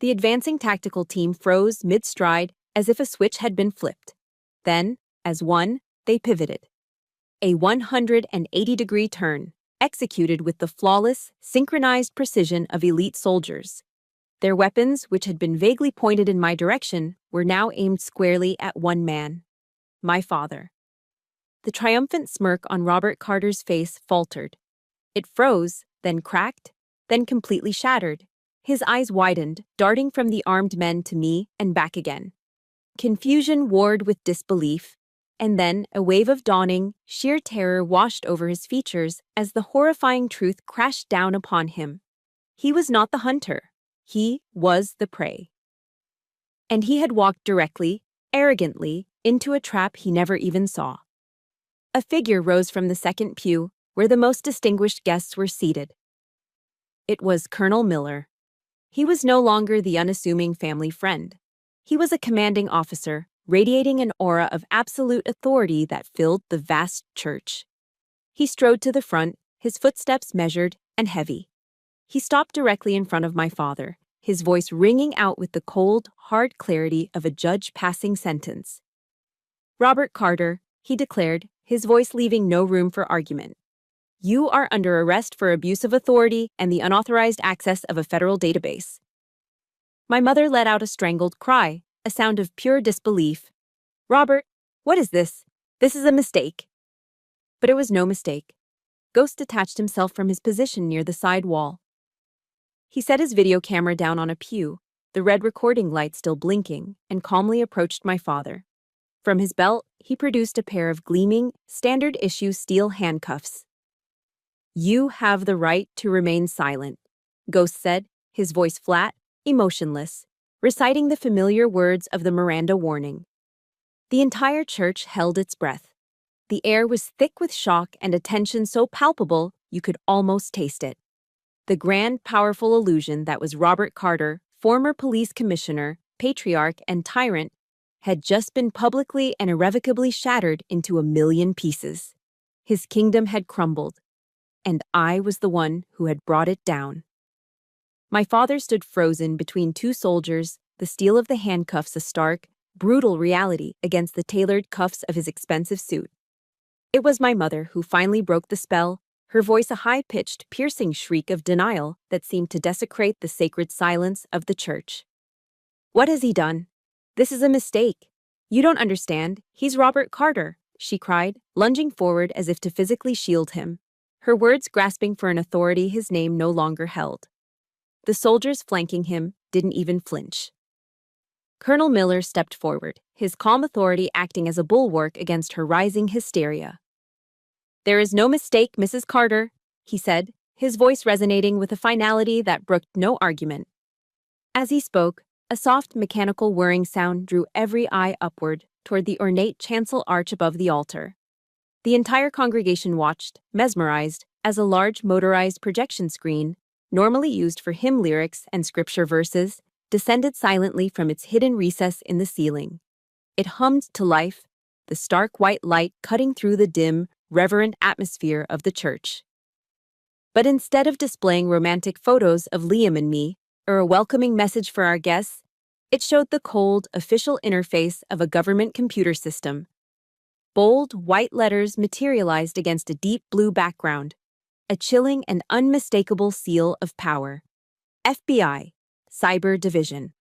The advancing tactical team froze mid-stride as if a switch had been flipped. Then, as one, they pivoted. A 180-degree turn, executed with the flawless, synchronized precision of elite soldiers. Their weapons, which had been vaguely pointed in my direction, were now aimed squarely at one man, my father. The triumphant smirk on Robert Carter's face faltered. It froze, then cracked, then completely shattered. His eyes widened, darting from the armed men to me and back again. Confusion warred with disbelief, and then a wave of dawning, sheer terror washed over his features as the horrifying truth crashed down upon him. He was not the hunter. He was the prey. And he had walked directly, arrogantly, into a trap he never even saw. A figure rose from the second pew, where the most distinguished guests were seated. It was Colonel Miller. He was no longer the unassuming family friend. He was a commanding officer, radiating an aura of absolute authority that filled the vast church. He strode to the front, his footsteps measured and heavy. He stopped directly in front of my father, his voice ringing out with the cold, hard clarity of a judge passing sentence. "Robert Carter," he declared, his voice leaving no room for argument. "You are under arrest for abuse of authority and the unauthorized access of a federal database." My mother let out a strangled cry, a sound of pure disbelief. "Robert, what is this? This is a mistake." But it was no mistake. Ghost detached himself from his position near the side wall. He set his video camera down on a pew, the red recording light still blinking, and calmly approached my father. From his belt, he produced a pair of gleaming, standard-issue steel handcuffs. "You have the right to remain silent," Ghost said, his voice flat, emotionless, reciting the familiar words of the Miranda warning. The entire church held its breath. The air was thick with shock and a tension so palpable you could almost taste it. The grand, powerful illusion that was Robert Carter, former police commissioner, patriarch, and tyrant, had just been publicly and irrevocably shattered into a million pieces. His kingdom had crumbled, and I was the one who had brought it down. My father stood frozen between two soldiers, the steel of the handcuffs a stark, brutal reality against the tailored cuffs of his expensive suit. It was my mother who finally broke the spell, her voice a high-pitched, piercing shriek of denial that seemed to desecrate the sacred silence of the church. What has he done? This is a mistake. You don't understand. He's Robert Carter, she cried, lunging forward as if to physically shield him, her words grasping for an authority his name no longer held. The soldiers flanking him didn't even flinch. Colonel Miller stepped forward, his calm authority acting as a bulwark against her rising hysteria. "There is no mistake, Mrs. Carter," he said, his voice resonating with a finality that brooked no argument. As he spoke, a soft mechanical whirring sound drew every eye upward toward the ornate chancel arch above the altar. The entire congregation watched, mesmerized, as a large motorized projection screen, normally used for hymn lyrics and scripture verses, descended silently from its hidden recess in the ceiling. It hummed to life, the stark white light cutting through the dim, reverent atmosphere of the church. But instead of displaying romantic photos of Liam and me, or a welcoming message for our guests, it showed the cold, official interface of a government computer system. Bold, white letters materialized against a deep blue background, a chilling and unmistakable seal of power. FBI, Cyber Division.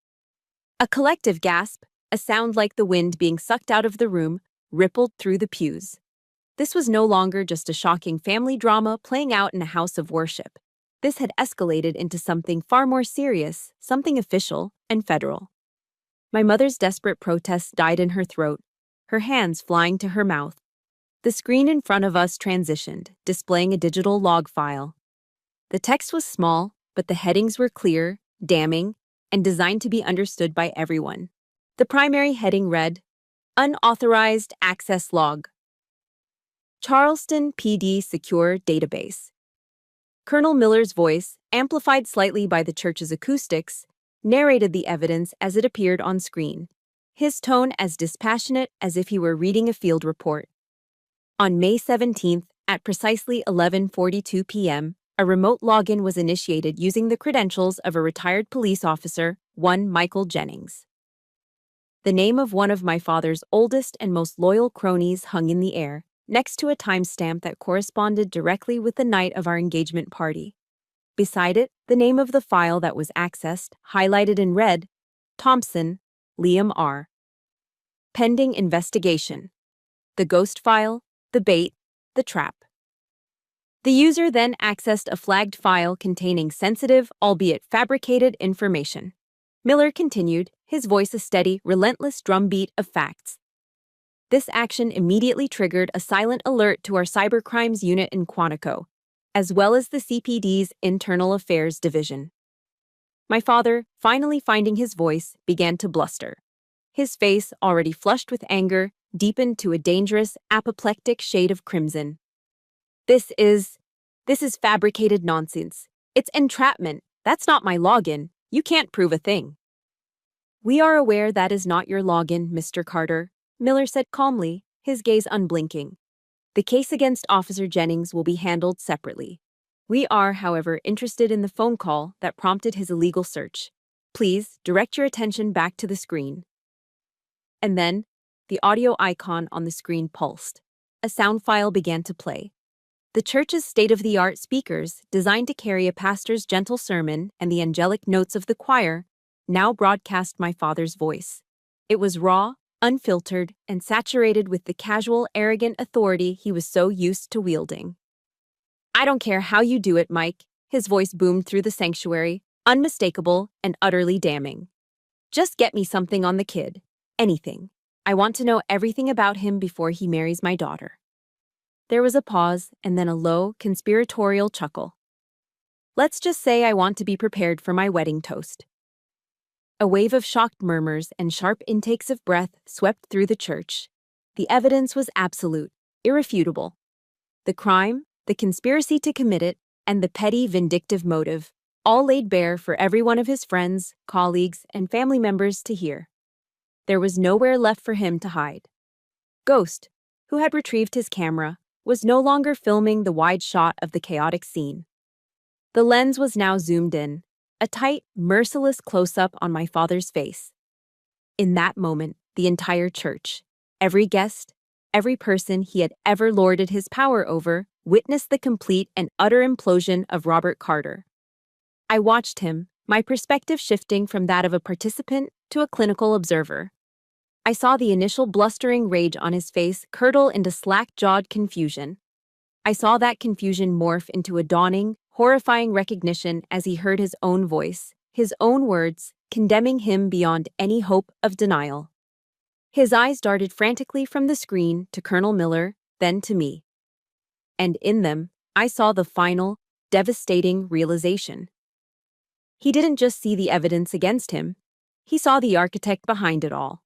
A collective gasp, a sound like the wind being sucked out of the room, rippled through the pews. This was no longer just a shocking family drama playing out in a house of worship. This had escalated into something far more serious, something official and federal. My mother's desperate protest died in her throat, her hands flying to her mouth. The screen in front of us transitioned, displaying a digital log file. The text was small, but the headings were clear, damning, and designed to be understood by everyone. The primary heading read, Unauthorized Access Log. Charleston PD Secure Database. Colonel Miller's voice, amplified slightly by the church's acoustics, narrated the evidence as it appeared on screen, his tone as dispassionate as if he were reading a field report. On May 17th, at precisely 11:42 p.m., a remote login was initiated using the credentials of a retired police officer, one Michael Jennings. The name of one of my father's oldest and most loyal cronies hung in the air, next to a timestamp that corresponded directly with the night of our engagement party. Beside it, the name of the file that was accessed, highlighted in red, Thompson, Liam R. Pending investigation. The ghost file, the bait, the trap. The user then accessed a flagged file containing sensitive, albeit fabricated, information. Miller continued, his voice a steady, relentless drumbeat of facts. This action immediately triggered a silent alert to our cybercrimes unit in Quantico, as well as the CPD's Internal Affairs Division. My father, finally finding his voice, began to bluster. His face, already flushed with anger, deepened to a dangerous, apoplectic shade of crimson. This is fabricated nonsense. It's entrapment. That's not my login. You can't prove a thing. We are aware that is not your login, Mr. Carter, Miller said calmly, his gaze unblinking. The case against Officer Jennings will be handled separately. We are, however, interested in the phone call that prompted his illegal search. Please direct your attention back to the screen. And then, the audio icon on the screen pulsed. A sound file began to play. The church's state-of-the-art speakers, designed to carry a pastor's gentle sermon and the angelic notes of the choir, now broadcast my father's voice. It was raw, unfiltered, and saturated with the casual, arrogant authority he was so used to wielding. I don't care how you do it, Mike, his voice boomed through the sanctuary, unmistakable and utterly damning. Just get me something on the kid. Anything. I want to know everything about him before he marries my daughter. There was a pause and then a low, conspiratorial chuckle. Let's just say I want to be prepared for my wedding toast. A wave of shocked murmurs and sharp intakes of breath swept through the church. The evidence was absolute, irrefutable. The crime, the conspiracy to commit it, and the petty, vindictive motive, all laid bare for every one of his friends, colleagues, and family members to hear. There was nowhere left for him to hide. Ghost, who had retrieved his camera, was no longer filming the wide shot of the chaotic scene. The lens was now zoomed in, a tight, merciless close-up on my father's face. In that moment, the entire church, every guest, every person he had ever lorded his power over, witnessed the complete and utter implosion of Robert Carter. I watched him, my perspective shifting from that of a participant to a clinical observer. I saw the initial blustering rage on his face curdle into slack-jawed confusion. I saw that confusion morph into a dawning, horrifying recognition as he heard his own voice, his own words, condemning him beyond any hope of denial. His eyes darted frantically from the screen to Colonel Miller, then to me. And in them, I saw the final, devastating realization. He didn't just see the evidence against him, he saw the architect behind it all.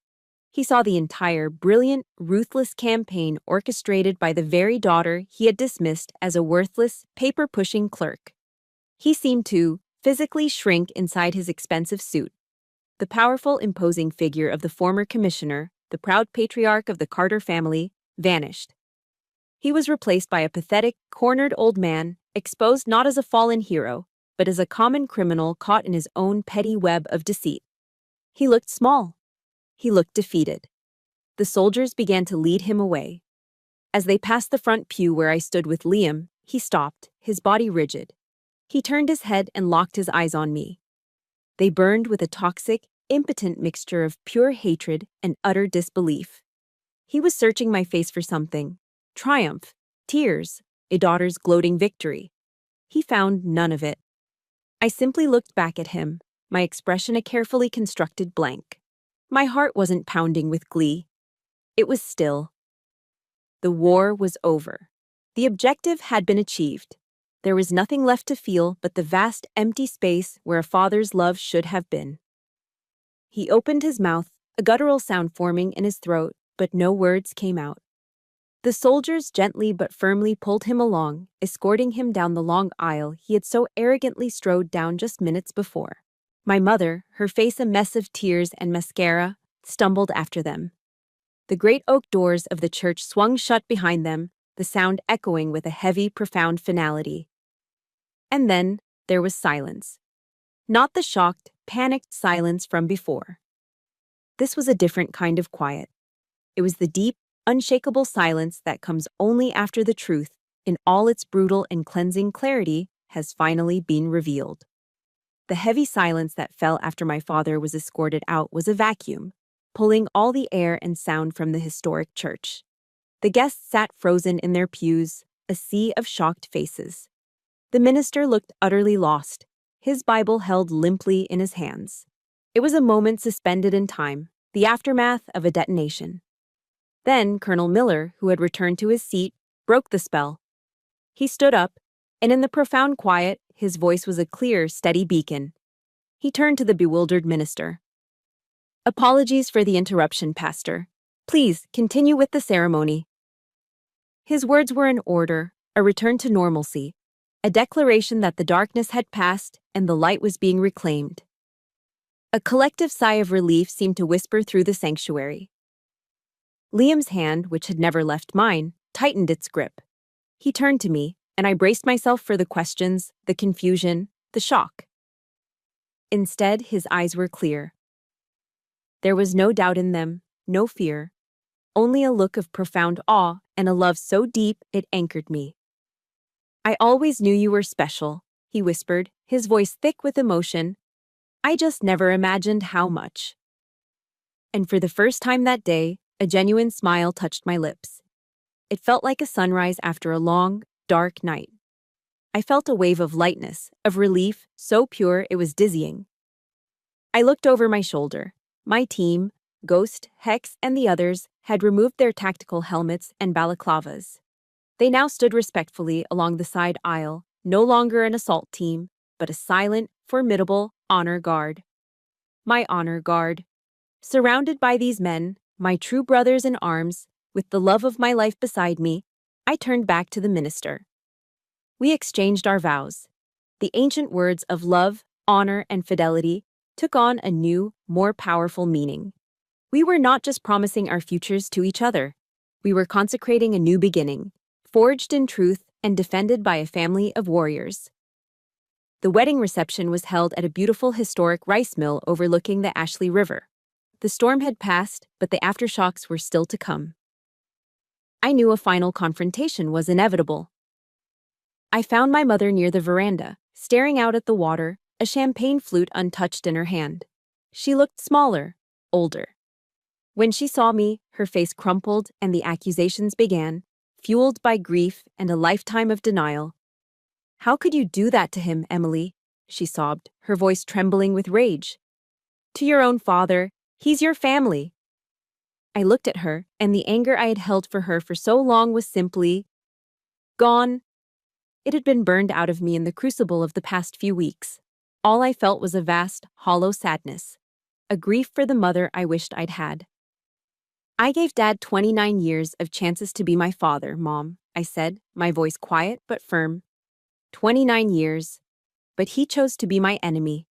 He saw the entire brilliant, ruthless campaign orchestrated by the very daughter he had dismissed as a worthless, paper-pushing clerk. He seemed to physically shrink inside his expensive suit. The powerful, imposing figure of the former commissioner, the proud patriarch of the Carter family, vanished. He was replaced by a pathetic, cornered old man, exposed not as a fallen hero, but as a common criminal caught in his own petty web of deceit. He looked small. He looked defeated. The soldiers began to lead him away. As they passed the front pew where I stood with Liam, he stopped, his body rigid. He turned his head and locked his eyes on me. They burned with a toxic, impotent mixture of pure hatred and utter disbelief. He was searching my face for something: triumph, tears, a daughter's gloating victory. He found none of it. I simply looked back at him, my expression a carefully constructed blank. My heart wasn't pounding with glee. It was still. The war was over. The objective had been achieved. There was nothing left to feel but the vast empty space where a father's love should have been. He opened his mouth, a guttural sound forming in his throat, but no words came out. The soldiers gently but firmly pulled him along, escorting him down the long aisle he had so arrogantly strode down just minutes before. My mother, her face a mess of tears and mascara, stumbled after them. The great oak doors of the church swung shut behind them, the sound echoing with a heavy, profound finality. And then there was silence. Not the shocked, panicked silence from before. This was a different kind of quiet. It was the deep, unshakable silence that comes only after the truth, in all its brutal and cleansing clarity, has finally been revealed. The heavy silence that fell after my father was escorted out was a vacuum, pulling all the air and sound from the historic church. The guests sat frozen in their pews, a sea of shocked faces. The minister looked utterly lost, his Bible held limply in his hands. It was a moment suspended in time, the aftermath of a detonation. Then Colonel Miller, who had returned to his seat, broke the spell. He stood up, and in the profound quiet, his voice was a clear, steady beacon. He turned to the bewildered minister. "Apologies for the interruption, Pastor. Please continue with the ceremony." His words were an order, a return to normalcy, a declaration that the darkness had passed and the light was being reclaimed. A collective sigh of relief seemed to whisper through the sanctuary. Liam's hand, which had never left mine, tightened its grip. He turned to me, and I braced myself for the questions, the confusion, the shock. Instead, his eyes were clear. There was no doubt in them, no fear, only a look of profound awe and a love so deep it anchored me. "I always knew you were special," he whispered, his voice thick with emotion. "I just never imagined how much." And for the first time that day, a genuine smile touched my lips. It felt like a sunrise after a long, dark night. I felt a wave of lightness, of relief, so pure it was dizzying. I looked over my shoulder. My team, Ghost, Hex, and the others, had removed their tactical helmets and balaclavas. They now stood respectfully along the side aisle, no longer an assault team, but a silent, formidable honor guard. My honor guard. Surrounded by these men, my true brothers in arms, with the love of my life beside me, I turned back to the minister. We exchanged our vows. The ancient words of love, honor, and fidelity took on a new, more powerful meaning. We were not just promising our futures to each other. We were consecrating a new beginning, forged in truth and defended by a family of warriors. The wedding reception was held at a beautiful historic rice mill overlooking the Ashley River. The storm had passed, but the aftershocks were still to come. I knew a final confrontation was inevitable. I found my mother near the veranda, staring out at the water, a champagne flute untouched in her hand. She looked smaller, older. When she saw me, her face crumpled and the accusations began, fueled by grief and a lifetime of denial. "How could you do that to him, Emily?" she sobbed, her voice trembling with rage. "To your own father. He's your family." I looked at her, and the anger I had held for her for so long was simply gone. It had been burned out of me in the crucible of the past few weeks. All I felt was a vast, hollow sadness, a grief for the mother I wished I'd had. "I gave Dad 29 years of chances to be my father, Mom," I said, my voice quiet but firm. 29 years, but he chose to be my enemy.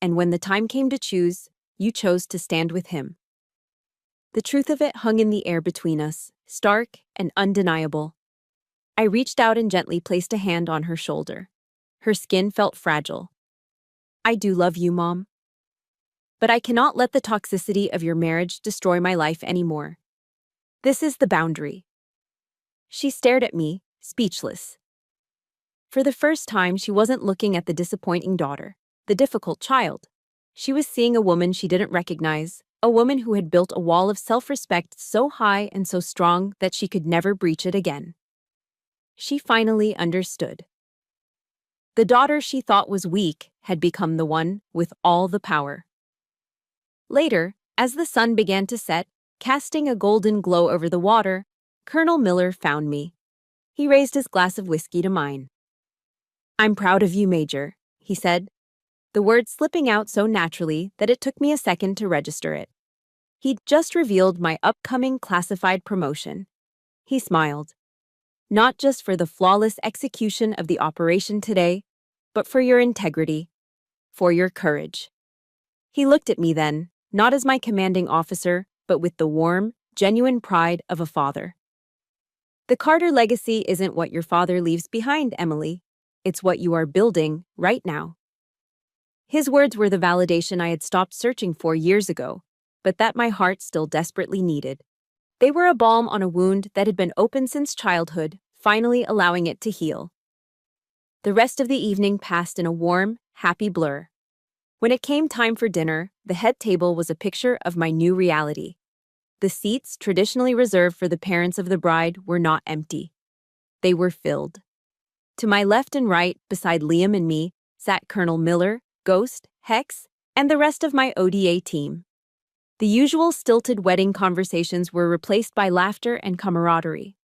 And when the time came to choose, you chose to stand with him. The truth of it hung in the air between us, stark and undeniable. I reached out and gently placed a hand on her shoulder. Her skin felt fragile. "I do love you, Mom. But I cannot let the toxicity of your marriage destroy my life anymore. This is the boundary." She stared at me, speechless. For the first time, she wasn't looking at the disappointing daughter, the difficult child. She was seeing a woman she didn't recognize, a woman who had built a wall of self-respect so high and so strong that she could never breach it again. She finally understood. The daughter she thought was weak had become the one with all the power. Later, as the sun began to set, casting a golden glow over the water, Colonel Miller found me. He raised his glass of whiskey to mine. "I'm proud of you, Major," he said, the words slipping out so naturally that it took me a second to register it. He'd just revealed my upcoming classified promotion. He smiled. "Not just for the flawless execution of the operation today, but for your integrity, for your courage." He looked at me then, not as my commanding officer, but with the warm, genuine pride of a father. "The Carter legacy isn't what your father leaves behind, Emily. It's what you are building right now." His words were the validation I had stopped searching for years ago, but that my heart still desperately needed. They were a balm on a wound that had been open since childhood, finally allowing it to heal. The rest of the evening passed in a warm, happy blur. When it came time for dinner, the head table was a picture of my new reality. The seats traditionally reserved for the parents of the bride were not empty. They were filled. To my left and right, beside Liam and me, sat Colonel Miller, Ghost, Hex, and the rest of my ODA team. The usual stilted wedding conversations were replaced by laughter and camaraderie.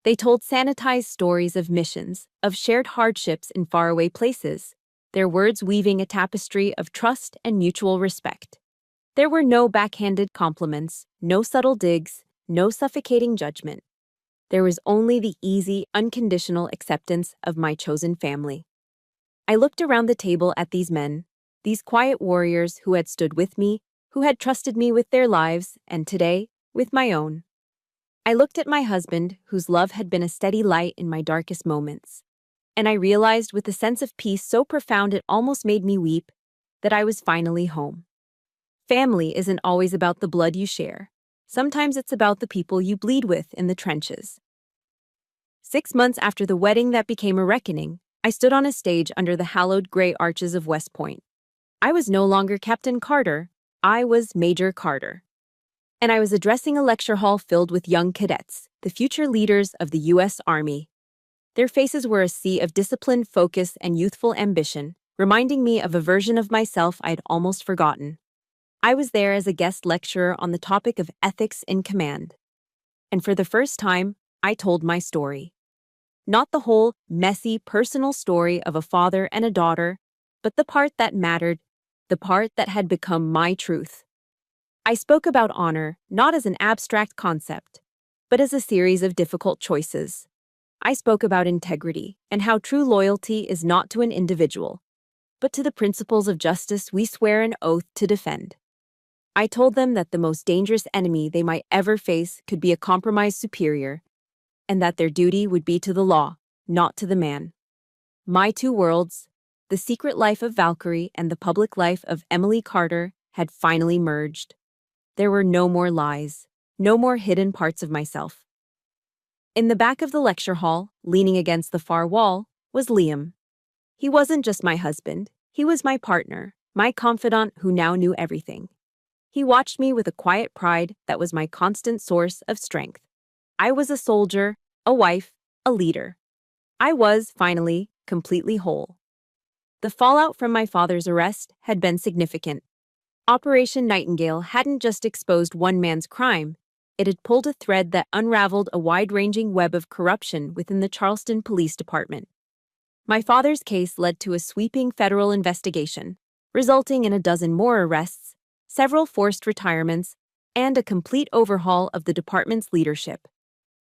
They told sanitized stories of missions, of shared hardships in faraway places, their words weaving a tapestry of trust and mutual respect. There were no backhanded compliments, no subtle digs, no suffocating judgment. There was only the easy, unconditional acceptance of my chosen family. I looked around the table at these men, these quiet warriors who had stood with me, who had trusted me with their lives, and today, with my own. I looked at my husband, whose love had been a steady light in my darkest moments. And I realized with a sense of peace so profound it almost made me weep, that I was finally home. Family isn't always about the blood you share. Sometimes it's about the people you bleed with in the trenches. 6 months after the wedding that became a reckoning, I stood on a stage under the hallowed gray arches of West Point. I was no longer Captain Carter, I was Major Carter. And I was addressing a lecture hall filled with young cadets, the future leaders of the U.S. Army. Their faces were a sea of discipline, focus, and youthful ambition, reminding me of a version of myself I'd almost forgotten. I was there as a guest lecturer on the topic of ethics in command. And for the first time, I told my story. Not the whole, messy, personal story of a father and a daughter, but the part that mattered, the part that had become my truth. I spoke about honor not as an abstract concept, but as a series of difficult choices. I spoke about integrity and how true loyalty is not to an individual, but to the principles of justice we swear an oath to defend. I told them that the most dangerous enemy they might ever face could be a compromised superior, and that their duty would be to the law, not to the man. My two worlds, the secret life of Valkyrie and the public life of Emily Carter, had finally merged. There were no more lies, no more hidden parts of myself. In the back of the lecture hall, leaning against the far wall, was Liam. He wasn't just my husband, he was my partner, my confidant who now knew everything. He watched me with a quiet pride that was my constant source of strength. I was a soldier, a wife, a leader. I was, finally, completely whole. The fallout from my father's arrest had been significant. Operation Nightingale hadn't just exposed one man's crime, it had pulled a thread that unraveled a wide-ranging web of corruption within the Charleston Police Department. My father's case led to a sweeping federal investigation, resulting in a dozen more arrests, several forced retirements, and a complete overhaul of the department's leadership.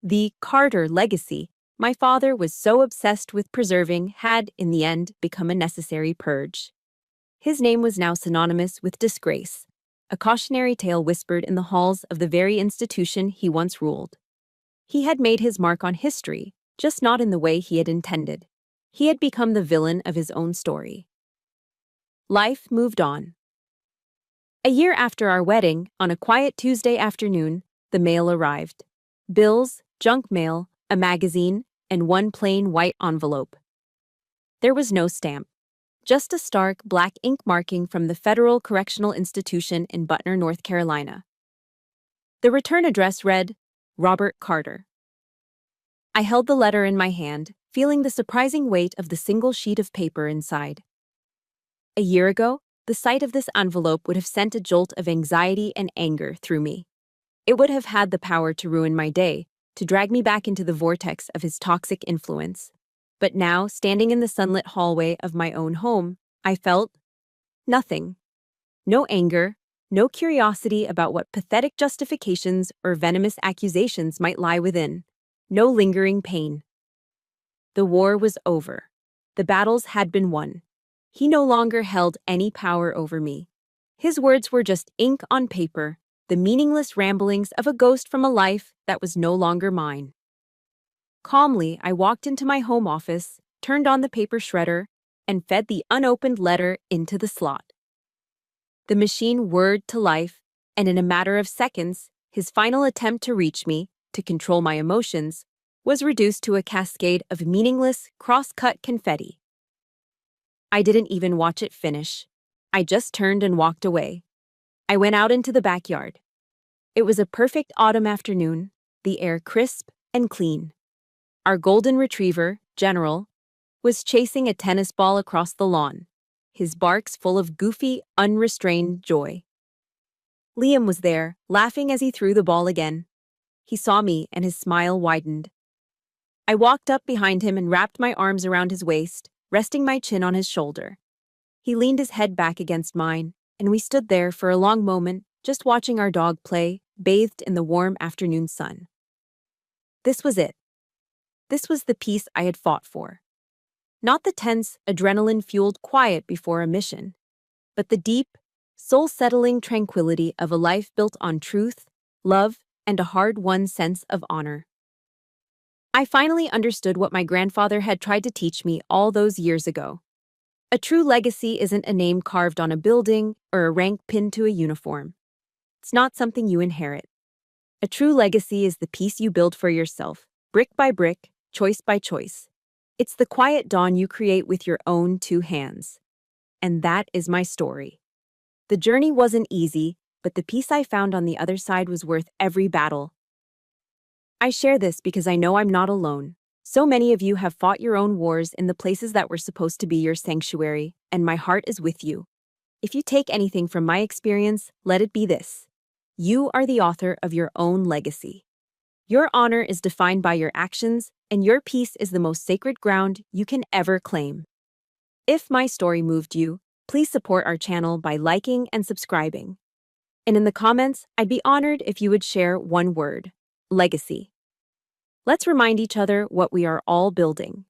The Carter legacy my father was so obsessed with preserving had, in the end, become a necessary purge. His name was now synonymous with disgrace, a cautionary tale whispered in the halls of the very institution he once ruled. He had made his mark on history, just not in the way he had intended. He had become the villain of his own story. Life moved on. A year after our wedding, on a quiet Tuesday afternoon, the mail arrived. Bills, junk mail, a magazine, and one plain white envelope. There was no stamp, just a stark black ink marking from the Federal Correctional Institution in Butner, North Carolina. The return address read, Robert Carter. I held the letter in my hand, feeling the surprising weight of the single sheet of paper inside. A year ago, the sight of this envelope would have sent a jolt of anxiety and anger through me. It would have had the power to ruin my day, to drag me back into the vortex of his toxic influence. But now, standing in the sunlit hallway of my own home, I felt nothing. No anger, no curiosity about what pathetic justifications or venomous accusations might lie within. No lingering pain. The war was over. The battles had been won. He no longer held any power over me. His words were just ink on paper, the meaningless ramblings of a ghost from a life that was no longer mine. Calmly, I walked into my home office, turned on the paper shredder, and fed the unopened letter into the slot. The machine whirred to life, and in a matter of seconds, his final attempt to reach me, to control my emotions, was reduced to a cascade of meaningless, cross-cut confetti. I didn't even watch it finish. I just turned and walked away. I went out into the backyard. It was a perfect autumn afternoon, the air crisp and clean. Our golden retriever, General, was chasing a tennis ball across the lawn, his barks full of goofy, unrestrained joy. Liam was there, laughing as he threw the ball again. He saw me and his smile widened. I walked up behind him and wrapped my arms around his waist, resting my chin on his shoulder. He leaned his head back against mine, and we stood there for a long moment, just watching our dog play, bathed in the warm afternoon sun. This was it. This was the peace I had fought for. Not the tense, adrenaline-fueled quiet before a mission, but the deep, soul-settling tranquility of a life built on truth, love, and a hard-won sense of honor. I finally understood what my grandfather had tried to teach me all those years ago. A true legacy isn't a name carved on a building or a rank pinned to a uniform. It's not something you inherit. A true legacy is the peace you build for yourself, brick by brick, choice by choice. It's the quiet dawn you create with your own two hands. And that is my story. The journey wasn't easy, but the peace I found on the other side was worth every battle. I share this because I know I'm not alone. So many of you have fought your own wars in the places that were supposed to be your sanctuary, and my heart is with you. If you take anything from my experience, let it be this. You are the author of your own legacy. Your honor is defined by your actions, and your peace is the most sacred ground you can ever claim. If my story moved you, please support our channel by liking and subscribing. And in the comments, I'd be honored if you would share one word: legacy. Let's remind each other what we are all building.